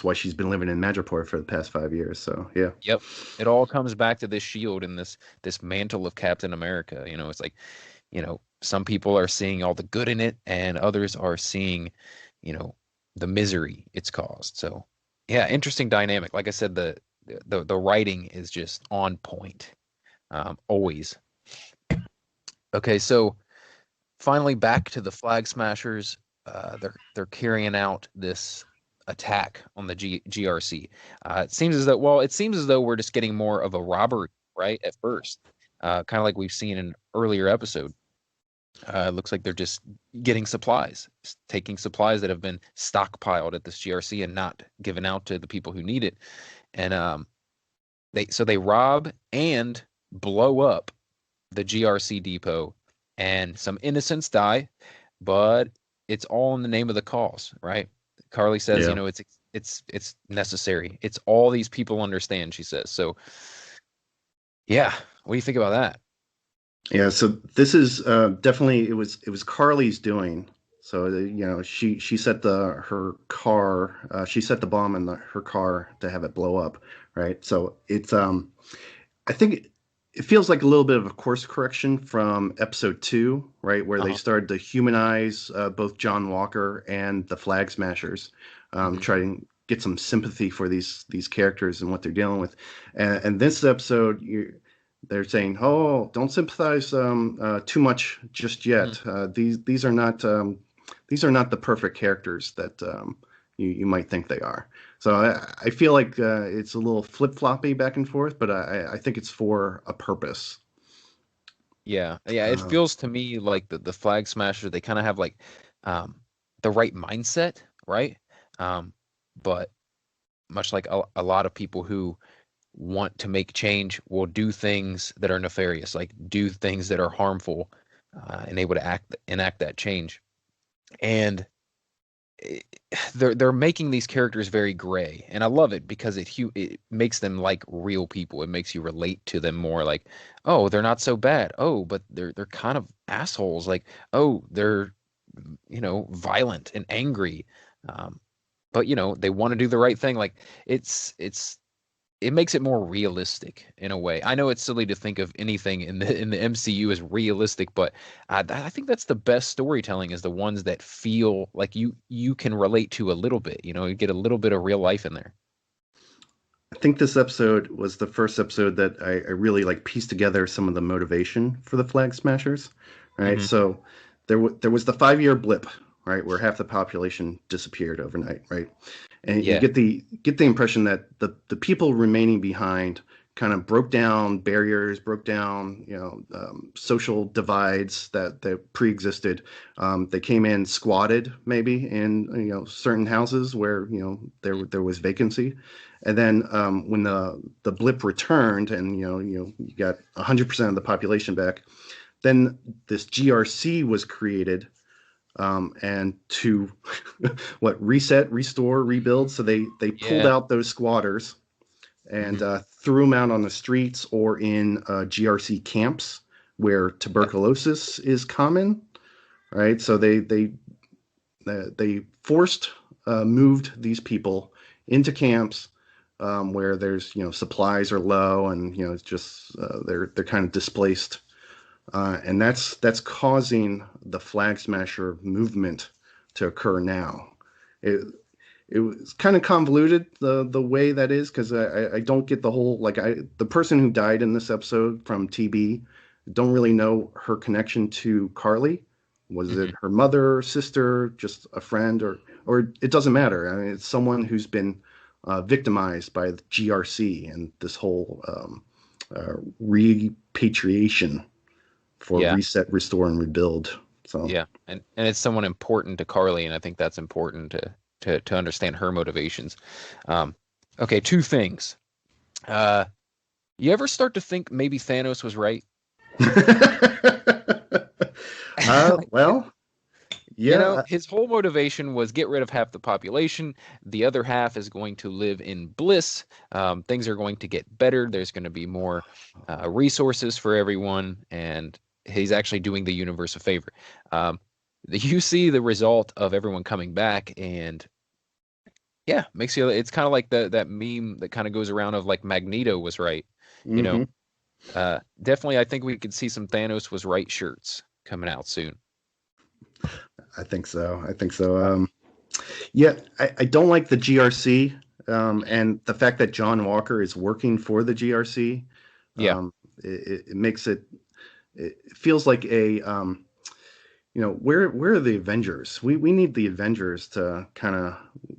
why she's been living in Madripoor for the past 5 years. So yeah. Yep. It all comes back to this shield and this mantle of Captain America. It's like, some people are seeing all the good in it and others are seeing, you know, the misery it's caused. So yeah, interesting dynamic. Like I said, the writing is just on point. Always. Okay, so finally back to the Flag Smashers. They're carrying out this attack on the GRC. It seems as though we're just getting more of a robbery, right? At first, kind of like we've seen in an earlier episode. It looks like they're just getting supplies, taking supplies that have been stockpiled at this GRC and not given out to the people who need it. And they rob and blow up the GRC depot, and some innocents die, but it's all in the name of the cause, right? Carly says, Yeah. it's necessary. It's all these people understand, she says. So, yeah, what do you think about that? Yeah, so this is definitely it was Carly's doing. So she set she set the bomb in her car to have it blow up, right? So it's I think it feels like a little bit of a course correction from episode 2, right, where they Uh-huh. started to humanize both John Walker and the Flag Smashers, Hmm. try and get some sympathy for these characters and what they're dealing with. And this episode, they're saying, "Oh, don't sympathize too much just Hmm. yet. These are not the perfect characters that you might think they are." So I feel like it's a little flip floppy back and forth, but I think it's for a purpose. Yeah, yeah, it Uh, feels to me like the Flag Smashers, they kind of have like um the right mindset, right? Um, but much like a lot of people who want to make change will do things that are nefarious, like do things that are harmful, and able to enact that change. And it, they're making these characters very gray, and I love it because it makes them like real people. It makes you relate to them more. Like, oh, they're not so bad. Oh, but they're kind of assholes. Like, oh, they're violent and angry. But they want to do the right thing. Like, it's it makes it more realistic in a way. I know it's silly to think of anything in the MCU as realistic, but I think that's the best storytelling is the ones that feel like you can relate to a little bit. You get a little bit of real life in there. I think this episode was the first episode that I really like pieced together some of the motivation for the Flag Smashers, right? Hmm. So there was the 5 year blip, right, where half the population disappeared overnight, right? And you Yeah. get the impression that the people remaining behind kind of broke down barriers, broke down social divides that pre-existed. They came in squatted maybe in certain houses where there was vacancy, and then when the blip returned and you got 100% of the population back, then this GRC was created, and to what reset, restore, rebuild. So they pulled Yeah. out those squatters and Hmm. threw them out on the streets or in GRC camps where Yep. tuberculosis is common, right? So they forced moved these people into camps where there's supplies are low, and it's just they're kind of displaced, and that's causing the Flag Smasher movement to occur now. It it was kind of convoluted the way that is, because I don't get the whole, like, the person who died in this episode from TB, don't really know her connection to Carly. Was it Hmm. her mother, sister, just a friend, or it doesn't matter. I mean, it's someone who's been victimized by the GRC and this whole repatriation for Yeah. reset, restore, and rebuild. So Yeah. And it's someone important to Carly, and I think that's important to understand her motivations. Um, Okay, two things. Uh, you ever start to think maybe Thanos was right? Like, Well, yeah, his whole motivation was get rid of half the population. The other half is going to live in bliss. Things are going to get better. There's going to be more resources for everyone, and he's actually doing the universe a favor. You see the result of everyone coming back, and yeah, makes you. It's kind of like that meme that kind of goes around of like Magneto was right. You know, hmm definitely, I think we could see some Thanos was right shirts coming out soon. I think so. I think so. Uh, Yeah, I don't like the GRC, and the fact that John Walker is working for the GRC. yeah, It makes it. It feels like a where are the Avengers? We need the Avengers to kind of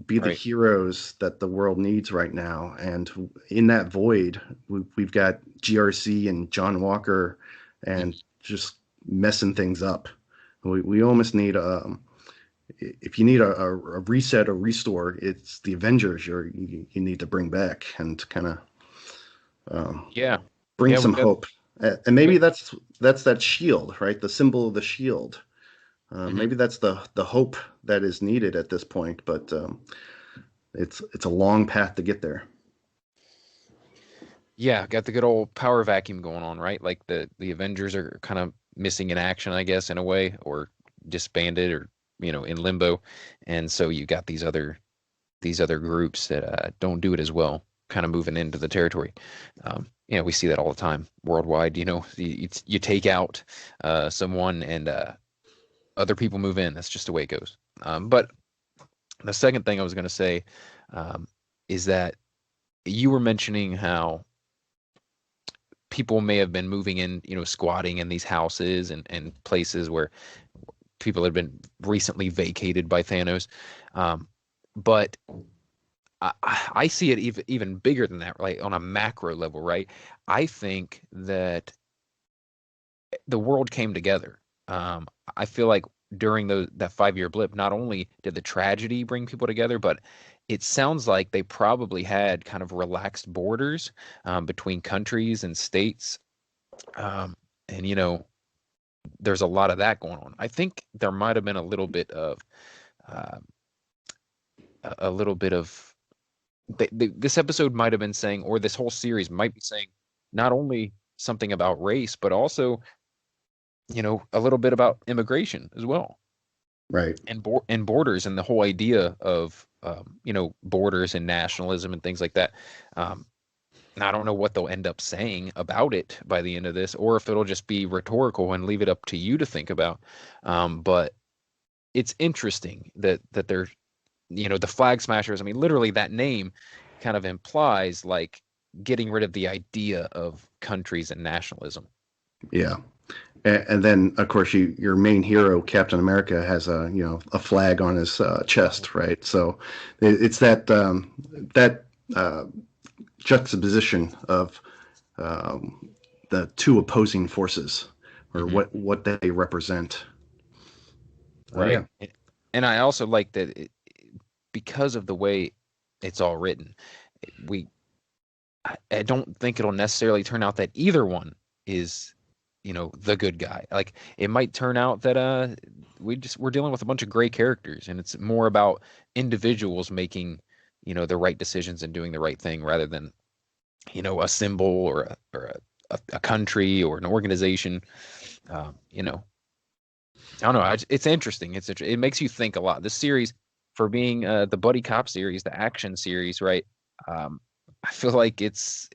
be the right. heroes that the world needs right now. And in that void, we've got GRC and John Walker, and just messing things up. We almost need if you need a reset or restore, it's the Avengers you need to bring back and kind of Yeah, bring yeah, we some got. hope. And maybe that's that shield, right? The symbol of the shield. Mhm. Maybe that's the hope that is needed at this point, but it's a long path to get there. Yeah, got the good old power vacuum going on, right? Like the Avengers are kind of missing in action, I guess, in a way, or disbanded, or in limbo, and so you got these other groups that don't do it as well, kind of moving into the territory. We see that all the time worldwide. You take out someone, and other people move in. That's just the way it goes. But the second thing I was going to say um, is that you were mentioning how people may have been moving in, squatting in these houses and places where people had been recently vacated by Thanos. But I see it even bigger than that, right? On a macro level, right? I think that the world came together. I feel like during that 5 year blip, not only did the tragedy bring people together, but it sounds like they probably had kind of relaxed borders between countries and states. Um, and there's a lot of that going on. I think there might have been uh, a little bit of this episode might have been saying, or this whole series might be saying, not only something about race, but also a little bit about immigration as well, Right. and borders, and the whole idea of borders and nationalism and things like that. Um, and I don't know what they'll end up saying about it by the end of this, or if it'll just be rhetorical and leave it up to you to think about. But it's interesting that they're the Flag Smashers. I mean, literally that name kind of implies like getting rid of the idea of countries and nationalism. Yeah. And then, of course, your main hero, Captain America, has a flag on his chest, right? So it's that juxtaposition of the two opposing forces, or Hmm. what they represent. Right. Yeah, And I also like that because of the way it's all written, we I don't think it'll necessarily turn out that either one is, the good guy. Like it might turn out that we're dealing with a bunch of gray characters, and it's more about individuals making, the right decisions and doing the right thing rather than, a symbol or a country or an organization. Um, you know, I don't know. It's interesting. It makes you think a lot. This series, for being the buddy cop series, the action series, right? Um, I feel like it's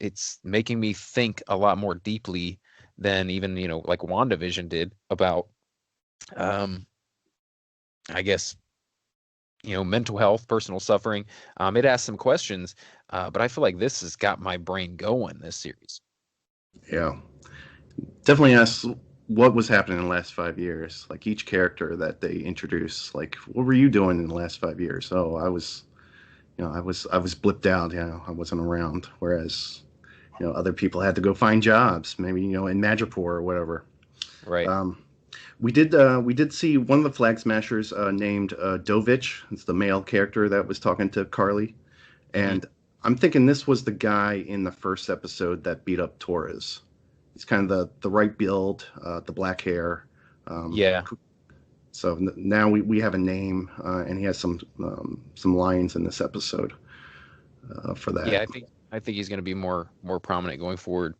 making me think a lot more deeply than even like WandaVision did about um, I guess mental health, personal suffering. It asks some questions, but I feel like this has got my brain going. This series, yeah. Definitely asks what was happening in the last 5 years. Like each character that they introduce, like what were you doing in the last 5 years? Oh, I was blipped out. I wasn't around. Whereas other people had to go find jobs, maybe in Madripoor or whatever. right? Um, we did see one of the Flag Smashers named Dovich. It's the male character that was talking to Carly, Hmm. and I'm thinking this was the guy in the first episode that beat up Torres. He's kind of the right build, the black hair. Um, Yeah, so now we have a name, and he has some lines in this episode for yeah. that. I think he's going to be more prominent going forward.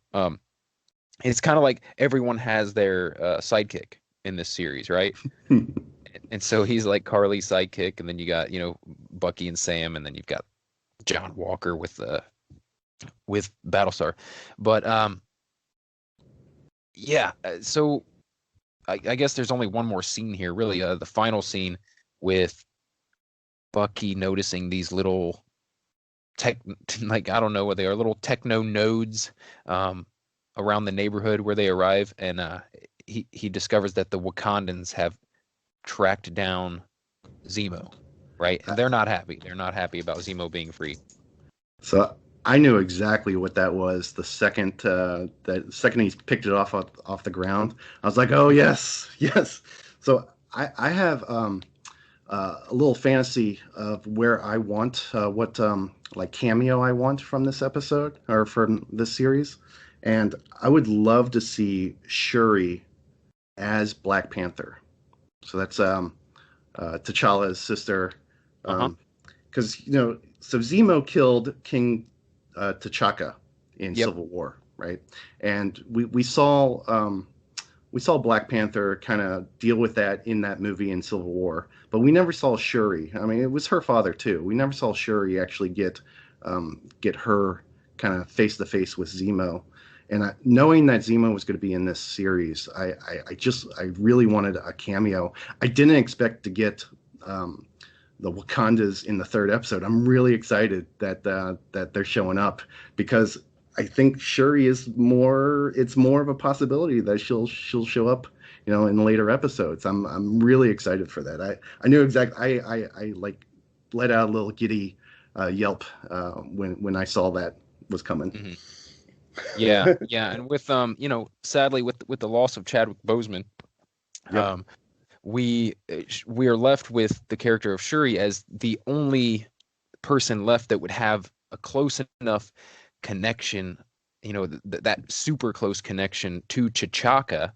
It's kind of like everyone has their sidekick in this series, right? And so he's like Carly's sidekick, and then you got Bucky and Sam, and then you've got John Walker with Battlestar. But yeah. So I guess there's only one more scene here, really. The final scene with Bucky noticing these little tech, like I don't know what they are, little techno nodes around the neighborhood where they arrive, and he discovers that the Wakandans have tracked down Zemo, right? And they're not happy. They're not happy about Zemo being free. So I knew exactly what that was the second he picked it off the ground. I was like, oh yes, yes. So I have a little fantasy of where I want what like cameo I want from this episode or from this series, and I would love to see Shuri as Black Panther. So that's T'Challa's sister. Uh-huh. Because so Zemo killed King T'Chaka in Yep. Civil War, right? And we saw Black Panther kind of deal with that in that movie in Civil War, but we never saw Shuri. I mean, it was her father too. We never saw Shuri actually get her kind of face to face with Zemo. And knowing that Zemo was going to be in this series, I really wanted a cameo. I didn't expect to get the Wakandas in the third episode. I'm really excited that they're showing up because I think Shuri is more. It's more of a possibility that she'll show up, in later episodes. I'm really excited for that. I knew exactly. I like let out a little giddy yelp when I saw that was coming. Hmm. Yeah, yeah, and with sadly with the loss of Chadwick Boseman, Yep. um, we are left with the character of Shuri as the only person left that would have a close enough connection, that super close connection to T'Chaka,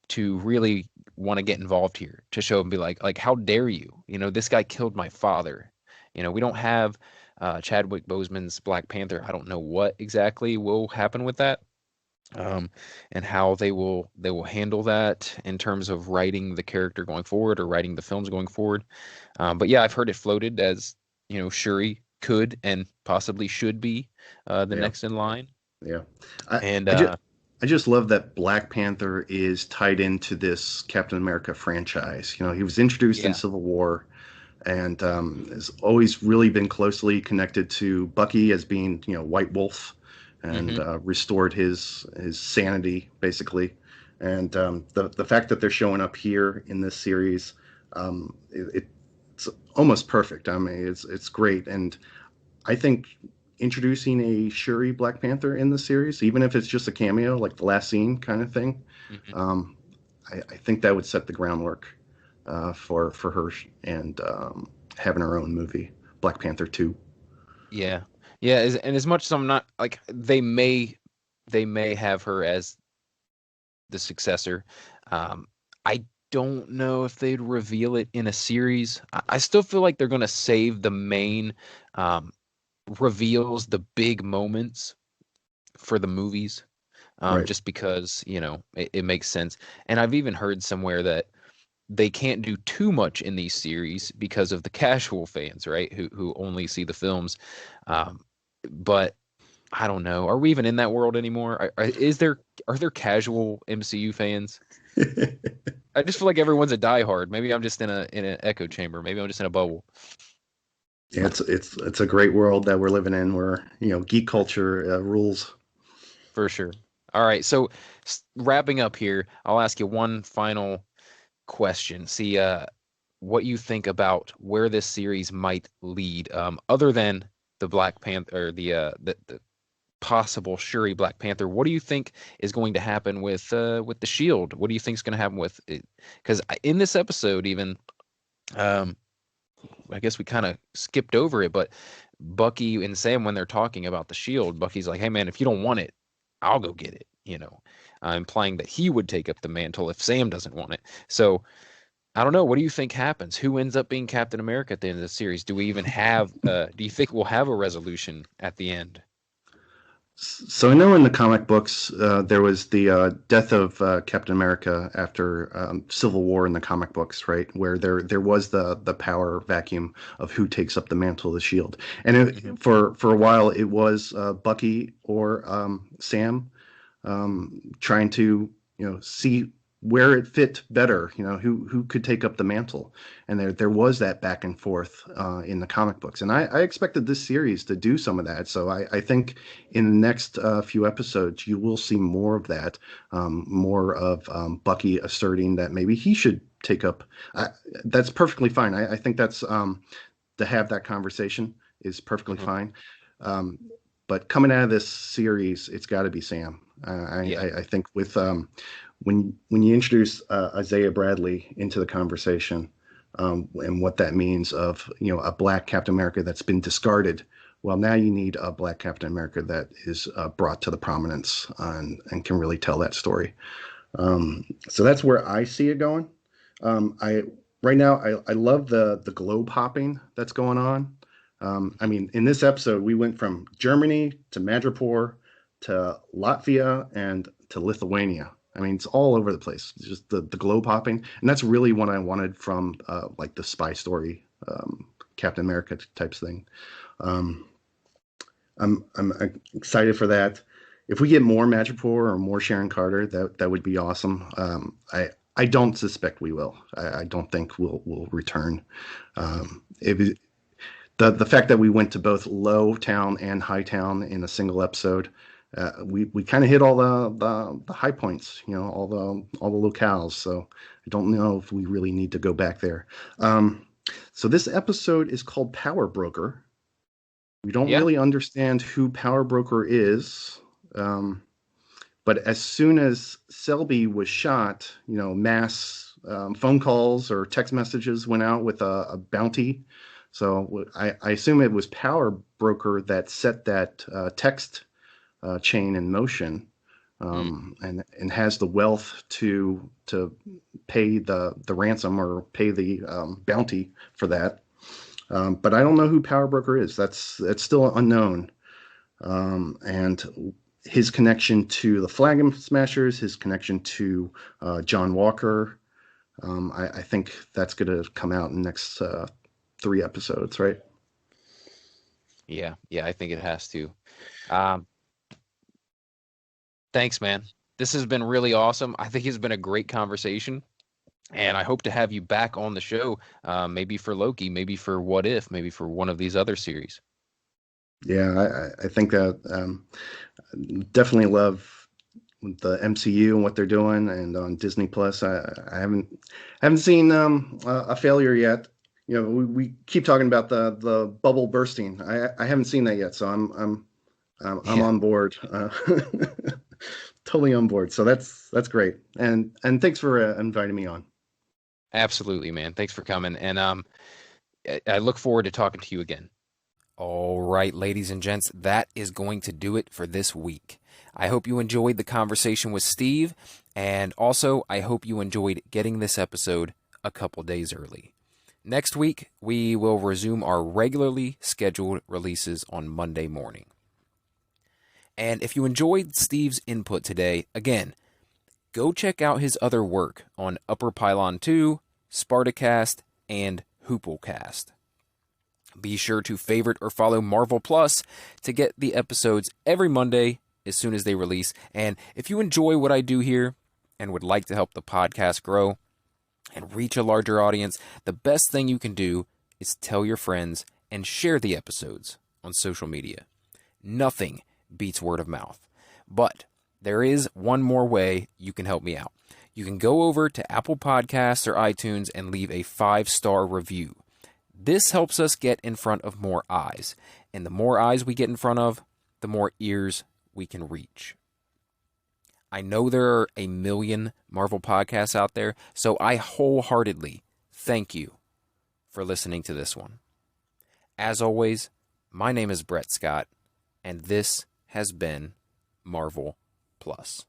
to really want to get involved here, to show and be like, how dare you? This guy killed my father. We don't have Chadwick Boseman's Black Panther. I don't know what exactly will happen with that, and how they will handle that in terms of writing the character going forward or writing the films going forward. But yeah, I've heard it floated as Shuri could and possibly should be the Yeah. next in line. Yeah. I And I just I just love that Black Panther is tied into this Captain America franchise. He was introduced in yeah, Civil War and has always really been closely connected to Bucky as being, White Wolf and hmm restored his sanity basically. And the fact that they're showing up here in this series, it's almost perfect. I mean, it's great, and I think introducing a Shuri Black Panther in the series, even if it's just a cameo, like the last scene kind of thing, hmm um, I think that would set the groundwork for her and having her own movie, Black Panther 2. yeah, yeah. And as much as I'm not like, they may have her as the successor. I don't know if they'd reveal it in a series. I still feel like they're gonna save the main um, reveals, the big moments for the movies, Right. just because it makes sense. And I've even heard somewhere that they can't do too much in these series because of the casual fans, right? Who only see the films. Um, but I don't know. Are we even in that world anymore? Are there casual MCU fans? I just feel like everyone's a diehard. Maybe I'm just in an echo chamber. Maybe I'm just in a bubble. Yeah, it's a great world that we're living in, where geek culture rules. For sure. All right. So wrapping up here, I'll ask you one final question. See what you think about where this series might lead, other than the Black Panther or the possible Shuri Black Panther. What do you think is going to happen with the Shield? What do you think is going to happen with it? Because in this episode, even, I guess we kind of skipped over it, but Bucky and Sam, when they're talking about the shield, Bucky's like, hey man, if you don't want it, I'll go get it, implying that he would take up the mantle if Sam doesn't want it. So I don't know. What do you think happens? Who ends up being Captain America at the end of the series? Do we even have, do you think we'll have a resolution at the end? So I know in the comic books there was the death of Captain America after Civil War in the comic books, right? Where there was the power vacuum of who takes up the mantle of the Shield, and for a while it was Bucky or Sam trying to see where it fit better, who could take up the mantle, and there was that back and forth in the comic books, and I expected this series to do some of that. So I think in the next few episodes you will see more of that, more of Bucky asserting that maybe he should take up. That's perfectly fine. I think that's to have that conversation is perfectly fine. But coming out of this series, it's got to be Sam. I think with when you introduce Isaiah Bradley into the conversation, and what that means of a black Captain America that's been discarded, well, now you need a black Captain America that is brought to the prominence and can really tell that story. So that's where I see it going. Right now I love the globe hopping that's going on. I mean, in this episode, we went from Germany to Madripoor to Latvia and to Lithuania. I mean, it's all over the place. It's just the globe hopping, and that's really what I wanted from like the spy story, Captain America types thing. I'm excited for that. If we get more Madripoor or more Sharon Carter, that would be awesome. I don't suspect we will. I don't think we'll return. The fact that we went to both low town and high town in a single episode, we kind of hit all the high points, all the locales. So I don't know if we really need to go back there. So this episode is called Power Broker. We don't really understand who Power Broker is, but as soon as Selby was shot, mass phone calls or text messages went out with a bounty. So I assume it was Power Broker that set that text chain in motion, and has the wealth to pay the ransom or pay the bounty for that. But I don't know who Power Broker is. That's still unknown. And his connection to the Flag Smashers, his connection to John Walker, I think that's going to come out in the next 3 episodes, right? Yeah, I think it has to. Thanks, man. This has been really awesome. I think it's been a great conversation, and I hope to have you back on the show, maybe for Loki, maybe for What If, maybe for one of these other series. Yeah, I think that definitely love the MCU and what they're doing, and on Disney Plus, I haven't seen a failure yet. We keep talking about the bubble bursting. I haven't seen that yet, so I'm on board. Totally on board. So that's great. And thanks for inviting me on. Absolutely, man. Thanks for coming. And I look forward to talking to you again. All right, ladies and gents, that is going to do it for this week. I hope you enjoyed the conversation with Steve, and also I hope you enjoyed getting this episode a couple days early. Next week, we will resume our regularly scheduled releases on Monday morning. And if you enjoyed Steve's input today, again, go check out his other work on Upper Pylon 2, Spartacast, and Hooplecast. Be sure to favorite or follow Marvel Plus to get the episodes every Monday as soon as they release. And if you enjoy what I do here and would like to help the podcast grow and reach a larger audience, the best thing you can do is tell your friends and share the episodes on social media. Nothing beats word of mouth. But there is one more way you can help me out. You can go over to Apple Podcasts or iTunes and leave a 5-star review. This helps us get in front of more eyes. And the more eyes we get in front of, the more ears we can reach. I know there are a million Marvel podcasts out there, so I wholeheartedly thank you for listening to this one. As always, My name is Brett Scott, and this has been Marvel Plus.